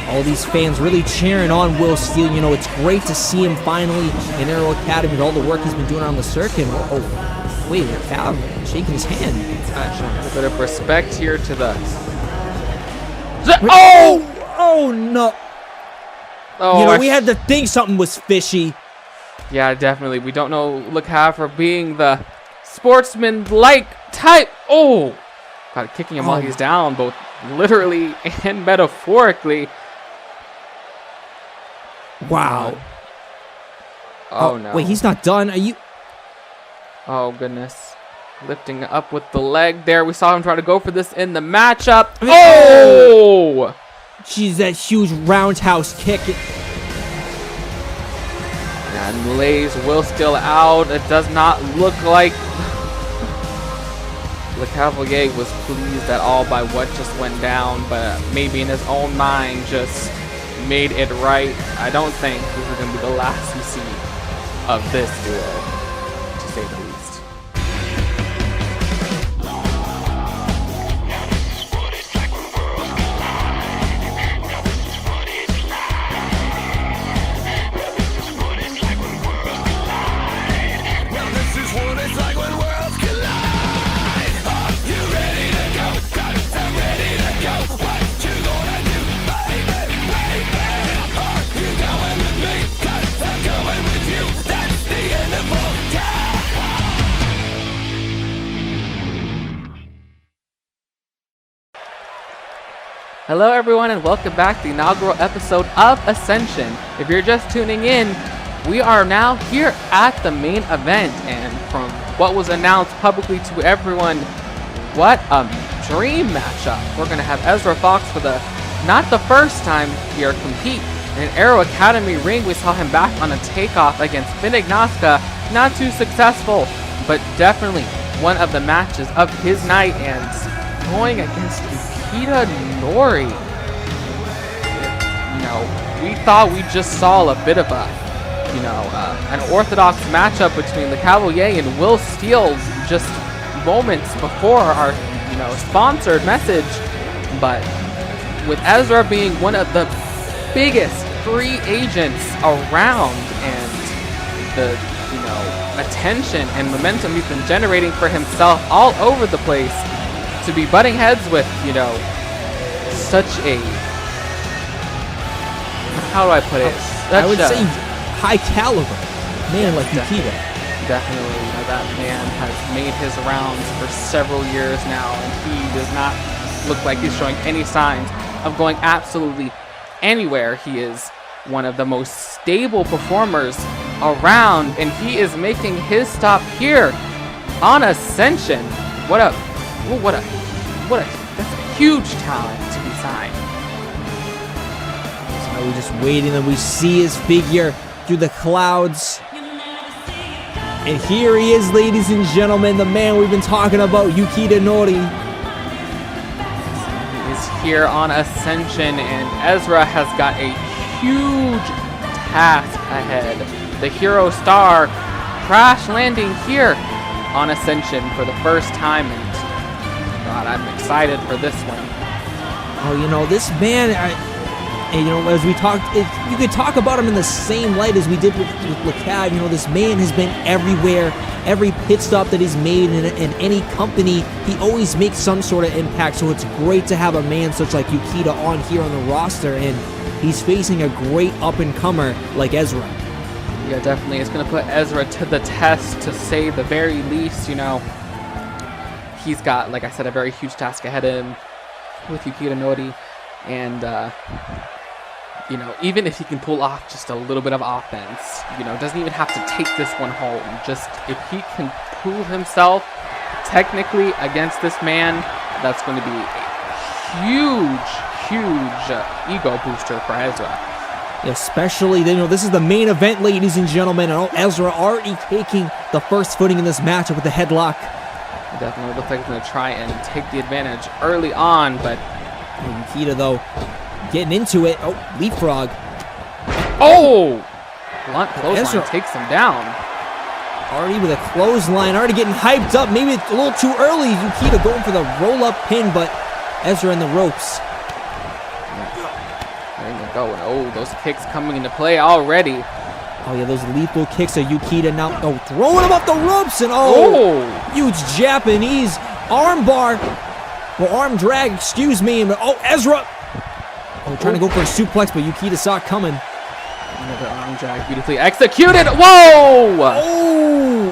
All these fans really cheering on Will Steele. It's great to see him finally in Aero Academy with all the work he's been doing on the circuit. Oh, wait, Cal shaking his hand. A bit of respect here to the... Oh no! Oh, we had to think something was fishy. Yeah, definitely. We don't know LeCav for being the sportsman-like type. Oh! God, kicking him while he's down, both literally and metaphorically. Wow. Oh no. Wait, he's not done. Are you... Oh, goodness. Lifting up with the leg there. We saw him try to go for this in the matchup. Oh! Jeez, that huge roundhouse kick. And lays Will Steele out. It does not look like Le Cavalier was pleased at all by what just went down, but maybe in his own mind just made it right. I don't think this is going to be the last we see of this duo, to say the least. Hello everyone and welcome back to the inaugural episode of Ascension. If you're just tuning in, we are now here at the main event, and from what was announced publicly to everyone, what a dream matchup. We're going to have Ezra Fox for not the first time here compete in an Aero Academy ring. We saw him back on a takeoff against Finignaska, not too successful, but definitely one of the matches of his night, and going against Yukita Nori. We thought we just saw a bit of an orthodox matchup between the Cavalier and Will Steele just moments before our, sponsored message. But with Ezra being one of the biggest free agents around, and the, attention and momentum he's been generating for himself all over the place, to be butting heads with, such a, how do I put it? I would say high caliber man like Yukita. Definitely, that man has made his rounds for several years now, and he does not look like he's showing any signs of going absolutely anywhere. He is one of the most stable performers around, and he is making his stop here on Ascension. That's a huge talent to be signed. So we're just waiting, and we see his figure through the clouds. And here he is, ladies and gentlemen, the man we've been talking about, Yukita Nori. He's here on Ascension, and Ezra has got a huge task ahead. The hero star crash landing here on Ascension for the first time, and God, I'm excited for this one. Oh, this man, as we talked, you could talk about him in the same light as we did with LeCav. This man has been everywhere. Every pit stop that he's made in any company, he always makes some sort of impact. So it's great to have a man such like Yukita on here on the roster, and he's facing a great up-and-comer like Ezra. Yeah, definitely. It's going to put Ezra to the test, to say the very least. He's got, like I said, a very huge task ahead of him with Yukita Nori, and even if he can pull off just a little bit of offense, doesn't even have to take this one home. Just if he can prove himself technically against this man, that's going to be a huge ego booster for Ezra. Especially, this is the main event, ladies and gentlemen. And Ezra already taking the first footing in this matchup with the headlock. It definitely looks like he's going to try and take the advantage early on, but Yukita, though, getting into it. Oh, leapfrog. Oh! Blunt clothesline Ezra takes him down. already with a clothesline, already getting hyped up. Maybe a little too early. Yukita going for the roll-up pin, but Ezra in the ropes. There you go. Oh, those kicks coming into play already. Oh, yeah, those lethal kicks of Yukita now. Oh, throwing him off the ropes, and huge Japanese arm bar. Well, arm drag, excuse me. Oh, Ezra. Oh, trying to go for a suplex, but Yukita saw it coming. Another arm drag beautifully executed. Whoa! Oh!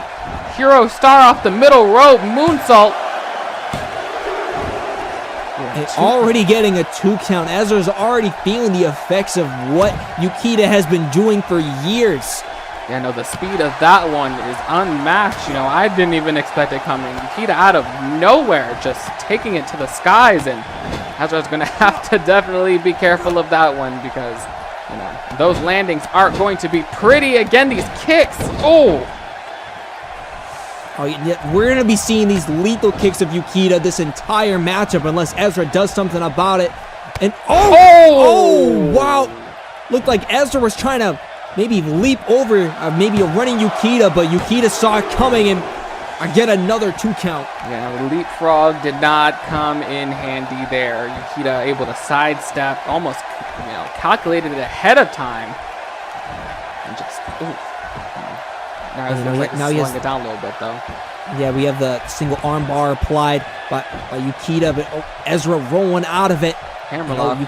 Hero star off the middle rope. Moonsault. And already getting a 2 count. Ezra's already feeling the effects of what Yukita has been doing for years. Yeah, no, the speed of that one is unmatched. I didn't even expect it coming. Yukita out of nowhere, just taking it to the skies, and Ezra's going to have to definitely be careful of that one because, those landings aren't going to be pretty. Again, these kicks. Oh, yeah, we're going to be seeing these lethal kicks of Yukita this entire matchup unless Ezra does something about it. And oh, wow. Looked like Ezra was trying to maybe leap over maybe a running Yukita, but Yukita saw it coming and get another 2 count. Yeah, the leapfrog did not come in handy there. Yukita able to sidestep, almost calculated it ahead of time. And just, Now he's slowing it down a little bit, though. Yeah, we have the single arm bar applied by Yukita, but Ezra rolling out of it. Hammerlock.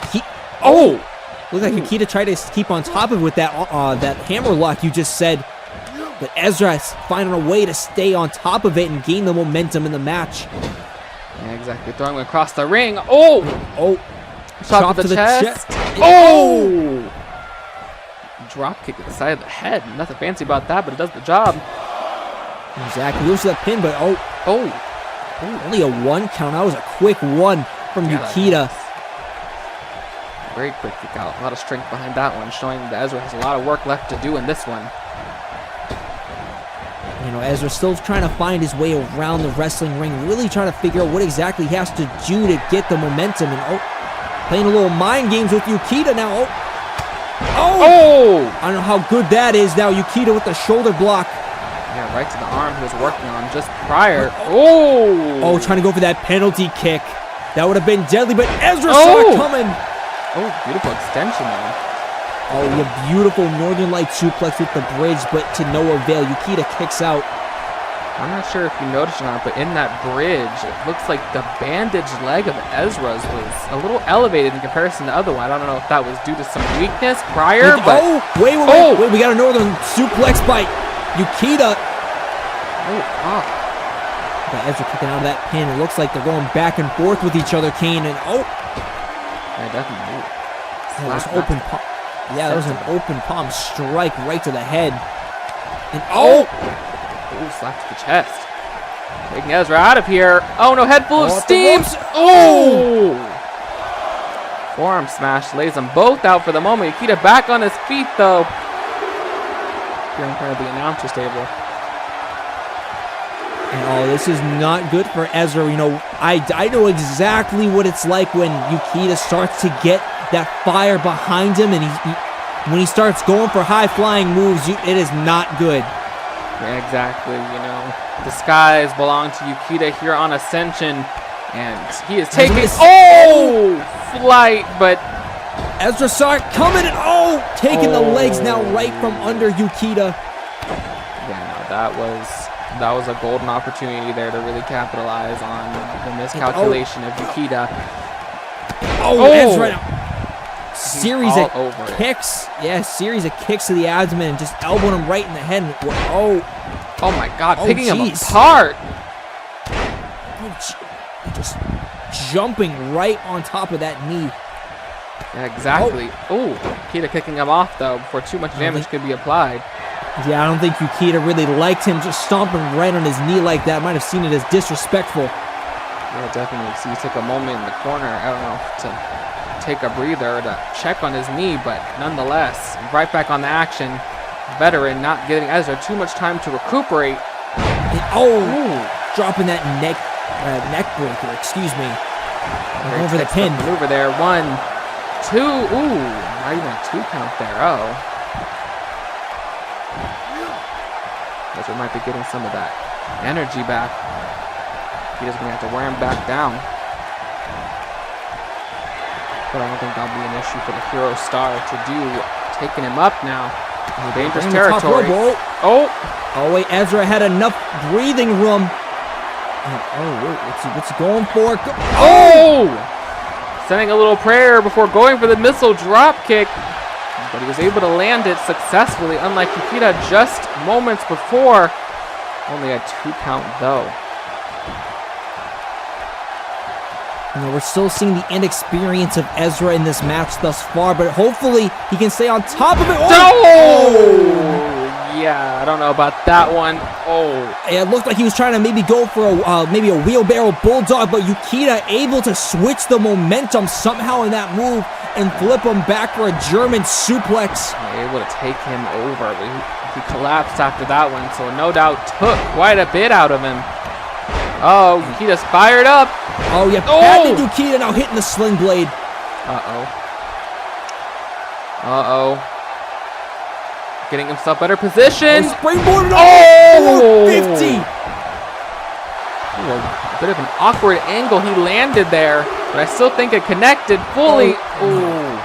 Looked like Yukita tried to keep on top of it with that hammerlock you just said. But Ezra is finding a way to stay on top of it and gain the momentum in the match. Yeah, exactly. Throwing him across the ring. Oh! Shot to the chest. Oh! Drop kick to the side of the head. Nothing fancy about that, but it does the job. Exactly. Goes to the pin, but only a 1 count. That was a quick one from Yukita. Very quick kick out. A lot of strength behind that one, showing that Ezra has a lot of work left to do in this one. Ezra still trying to find his way around the wrestling ring, really trying to figure out what exactly he has to do to get the momentum. And playing a little mind games with Yukita now. I don't know how good that is now. Yukita with the shoulder block. Yeah, right to the arm he was working on just prior. Trying to go for that penalty kick. That would have been deadly, but Ezra saw it coming. Beautiful extension there. Yeah, beautiful Northern Light suplex with the bridge, but to no avail. Yukita kicks out. I'm not sure if you noticed or not, but in that bridge, it looks like the bandaged leg of Ezra's was a little elevated in comparison to the other one. I don't know if that was due to some weakness prior, but... Wait, we got a Northern suplex by Yukita. Got Ezra kicking out of that pin. It looks like they're going back and forth with each other, Kane, and Yeah, definitely. That was open palm. Yeah, that was an open palm strike right to the head. And slap to the chest. Taking Ezra out of here. Oh no, head full of steam. Forearm smash lays them both out for the moment. Yukita back on his feet though. Here in front of the announcer's table. And this is not good for Ezra. I know exactly what it's like when Yukita starts to get that fire behind him, and when he starts going for high-flying moves, it is not good. Yeah, exactly. The skies belong to Yukita here on Ascension, and he is taking flight, but Ezra saw it coming, and taking the legs now right from under Yukita. Yeah, no, that was a golden opportunity there to really capitalize on the miscalculation of Yukita. Ezra now. Series of kicks. Yeah, series of kicks to the abdomen and just elbowing him right in the head. Oh my God, picking him apart. Just jumping right on top of that knee. Yeah, exactly. Yukita kicking him off though before too much damage could be applied. Yeah, I don't think Yukita really liked him just stomping right on his knee like that. Might have seen it as disrespectful. Yeah, definitely. See, he took a moment in the corner, I don't know, to take a breather, to check on his knee, but nonetheless, right back on the action. Veteran not giving Ezra too much time to recuperate. Dropping that neck breaker, excuse me. Over the pin. Maneuver there, 1, 2, ooh, not even a 2 count there, Ezra might be getting some of that energy back. He doesn't have to wear him back down. But I don't think that'll be an issue for the Hero Star to do. Taking him up now. Dangerous territory. Oh wait, Ezra had enough breathing room. What's he going for? Sending a little prayer before going for the missile drop kick. But he was able to land it successfully, unlike Yukita just moments before. Only a 2 count though. We're still seeing the inexperience of Ezra in this match thus far, but hopefully he can stay on top of it. Yeah, I don't know about that one. It looked like he was trying to maybe go for maybe a wheelbarrow bulldog, but Yukita able to switch the momentum somehow in that move and flip him back for a German suplex. Able to take him over. He collapsed after that one, so no doubt took quite a bit out of him. Yukita's fired up. Patting Yukita now hitting the sling blade. Getting himself better position. Springboard. 450. A bit of an awkward angle he landed there, but I still think it connected fully. Only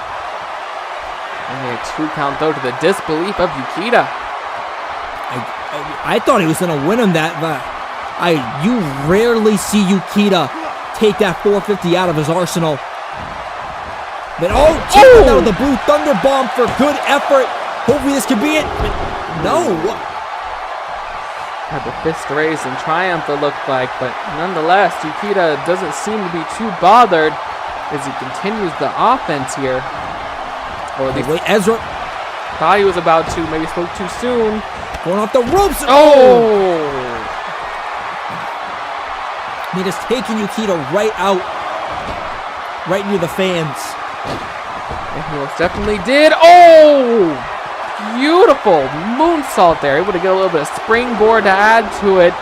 a 2 count though, to the disbelief of Yukita. I thought he was going to win him that, but you rarely see Yukita take that 450 out of his arsenal. But taking out the Blue Thunder Bomb for good effort. Hopefully this could be it. No. Had the fist raised in triumph, it looked like, but nonetheless, Yukita doesn't seem to be too bothered as he continues the offense here. Or at least Ezra thought he was about to, maybe spoke too soon. Going off the ropes. He just taking Yukita right out, right near the fans. And he most definitely did. Beautiful moonsault there. Able to get a little bit of springboard to add to it.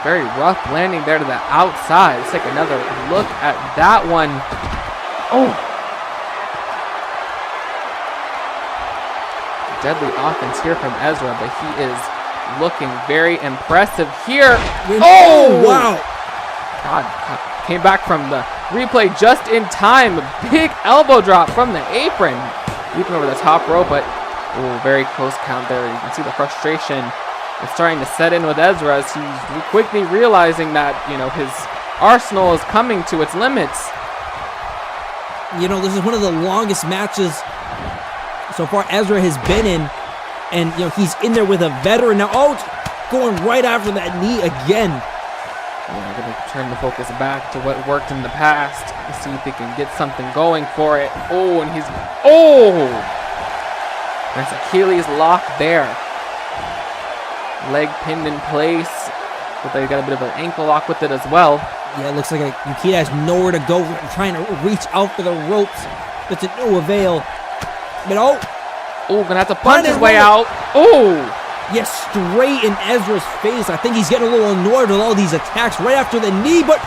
Very rough landing there to the outside. Let's take another look at that one. Deadly offense here from Ezra, but he is looking very impressive here. Wow. God, came back from the replay just in time. Big elbow drop from the apron. Leaping over the top rope, but very close count there. You can see the frustration is starting to set in with Ezra as he's quickly realizing that, his arsenal is coming to its limits. This is one of the longest matches so far Ezra has been in, and he's in there with a veteran now. Going right after that knee again. We're going to turn the focus back to what worked in the past to see if he can get something going for it. And he's there's Achilles lock there. Leg pinned in place, but they got a bit of an ankle lock with it as well. Yeah, it looks like Yukita has nowhere to go, trying to reach out for the ropes, but to no avail. But gonna have to punch his way out. Yes, straight in Ezra's face. I think he's getting a little annoyed with all these attacks right after the knee, but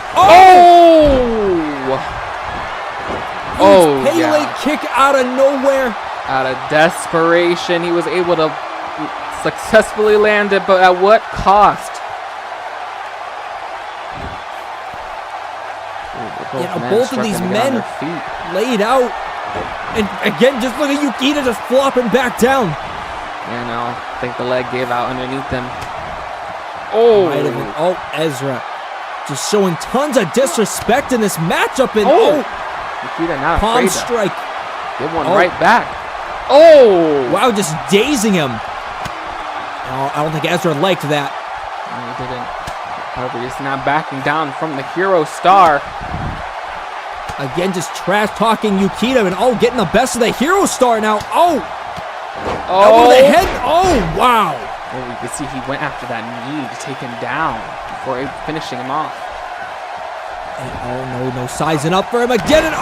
Pele kick out of nowhere. Out of desperation, he was able to successfully land it, but at what cost? Both of these men laid out. And again, just look at Yukita just flopping back down. I think the leg gave out underneath him. Ezra just showing tons of disrespect in this matchup. And Yukita not palm afraid strike. Give one right back. Wow, just dazing him. I don't think Ezra liked that. No, he didn't. However, he's not backing down from the Hero Star. Again, just trash talking Yukita and getting the best of the Hero Star now. Elbow to the head. Wow. You can see he went after that knee to take him down before finishing him off. And, no, sizing up for him again. And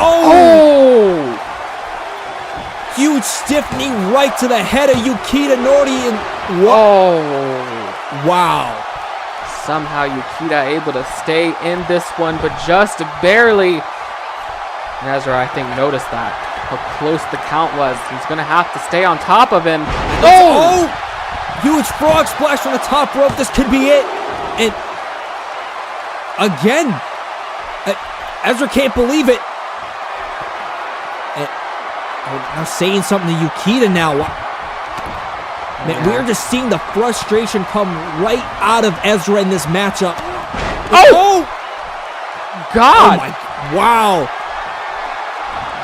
huge stiff knee right to the head of Yukita Nori. And wow. Somehow Yukita able to stay in this one, but just barely. And Ezra, I think, noticed that, how close the count was. He's going to have to stay on top of him. Huge frog splash from the top rope. This could be it. And again, Ezra can't believe it. And, now saying something to Yukita now. Man, we're just seeing the frustration come right out of Ezra in this matchup. God! Wow!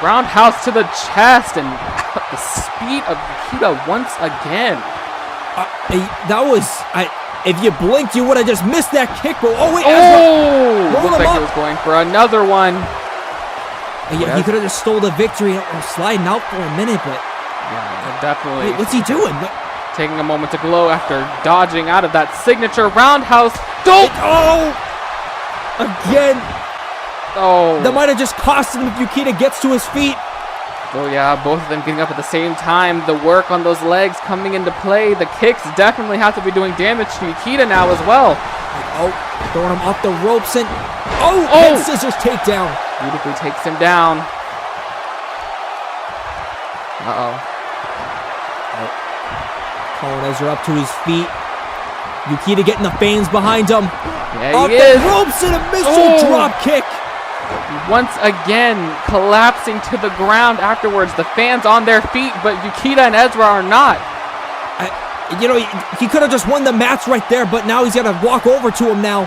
Roundhouse to the chest, and the speed of Yukita once again. That was... if you blinked, you would have just missed that kick. But Ezra! Looks like he was going for another one. Yeah, he could have just stole the victory or sliding out for a minute, but... Yeah, definitely. What's he doing? Taking a moment to glow after dodging out of that signature roundhouse. Again. That might have just cost him if Yukita gets to his feet. Oh yeah, both of them getting up at the same time. The work on those legs coming into play. The kicks definitely have to be doing damage to Yukita now as well. Throwing him off the ropes and head scissors takedown. Beautifully takes him down. Calling Ezra up to his feet. Yukita getting the fans behind him. Yeah, he is. Off the ropes and a missile drop kick. Once again, collapsing to the ground afterwards. The fans on their feet, but Yukita and Ezra are not. He could have just won the match right there, but now he's got to walk over to him now.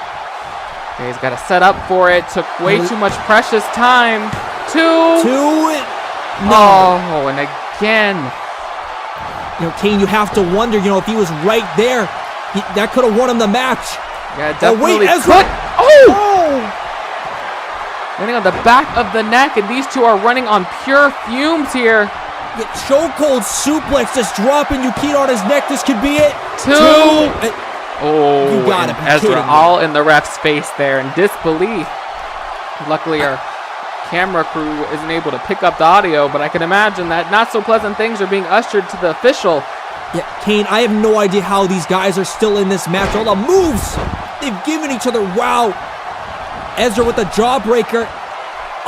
Okay, he's got to set up for it. Took way too much precious time. Two. No. And again. Kane, you have to wonder, if he was right there, that could have won him the match. Yeah, definitely. Ezra. Landing on the back of the neck, and these two are running on pure fumes here. Chokehold suplex just dropping Yukita on his neck. This could be it. Two. You got it. Ezra all in the ref's face there in disbelief. Luckily, our camera crew isn't able to pick up the audio, but I can imagine that not so pleasant things are being ushered to the official. Yeah, Kane, I have no idea how these guys are still in this match. All the moves they've given each other. Wow. Ezra with the jawbreaker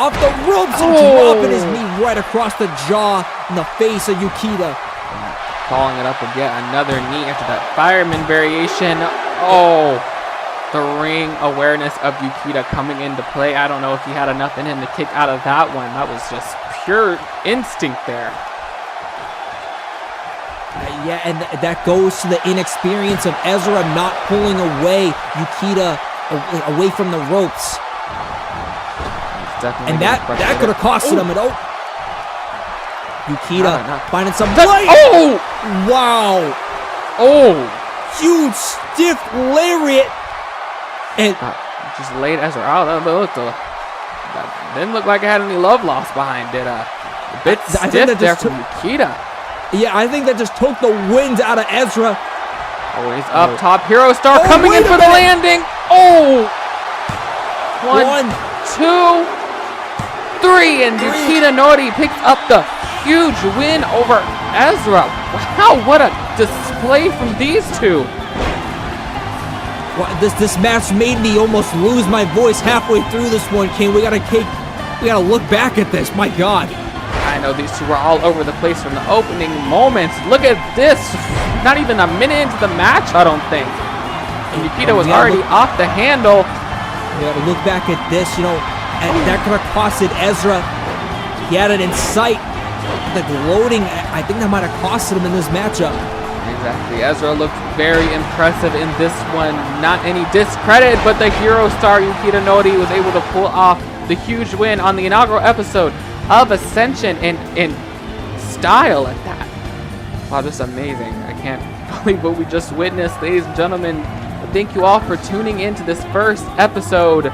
off the ropes and dropping his knee right across the jaw in the face of Yukita. Following it up with yet another knee after that fireman variation. The ring awareness of Yukita coming into play. I don't know if he had enough in him to kick out of that one. That was just pure instinct there. Yeah, and that goes to the inexperience of Ezra not pulling away Yukita away from the ropes. And that could have costed him. Yukita finding some play. Wow. Huge stiff lariat. And just laid Ezra out. That didn't look like it had any love lost behind it. A bit stiff there from Yukita. Yeah, I think that just took the wind out of Ezra. He's up top. Hero Star coming in for the landing. One, two, three. And Yukita Nori picks up the huge win over Ezra. Wow, what a display from these two. Well, this match made me almost lose my voice halfway through this one, King. We gotta look back at this. My God. I know these two were all over the place from the opening moments. Look at this. Not even a minute into the match, I don't think. And Yukita was already off the handle. We gotta look back at this, and that could have costed Ezra. He had it in sight. The gloating, I think that might have costed him in this matchup. Exactly. Ezra looked very impressive in this one. Not any discredit, but the hero star Yukita Nori was able to pull off the huge win on the inaugural episode of Ascension in style at that. Wow, this is amazing. I can't believe what we just witnessed, ladies and gentlemen. Thank you all for tuning into this first episode.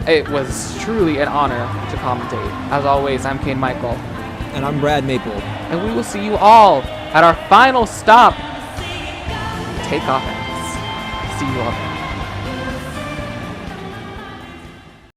It was truly an honor to commentate. As always, I'm Kane Michael. And I'm Brad Maple. And we will see you all at our final stop. Take offense. See you all then.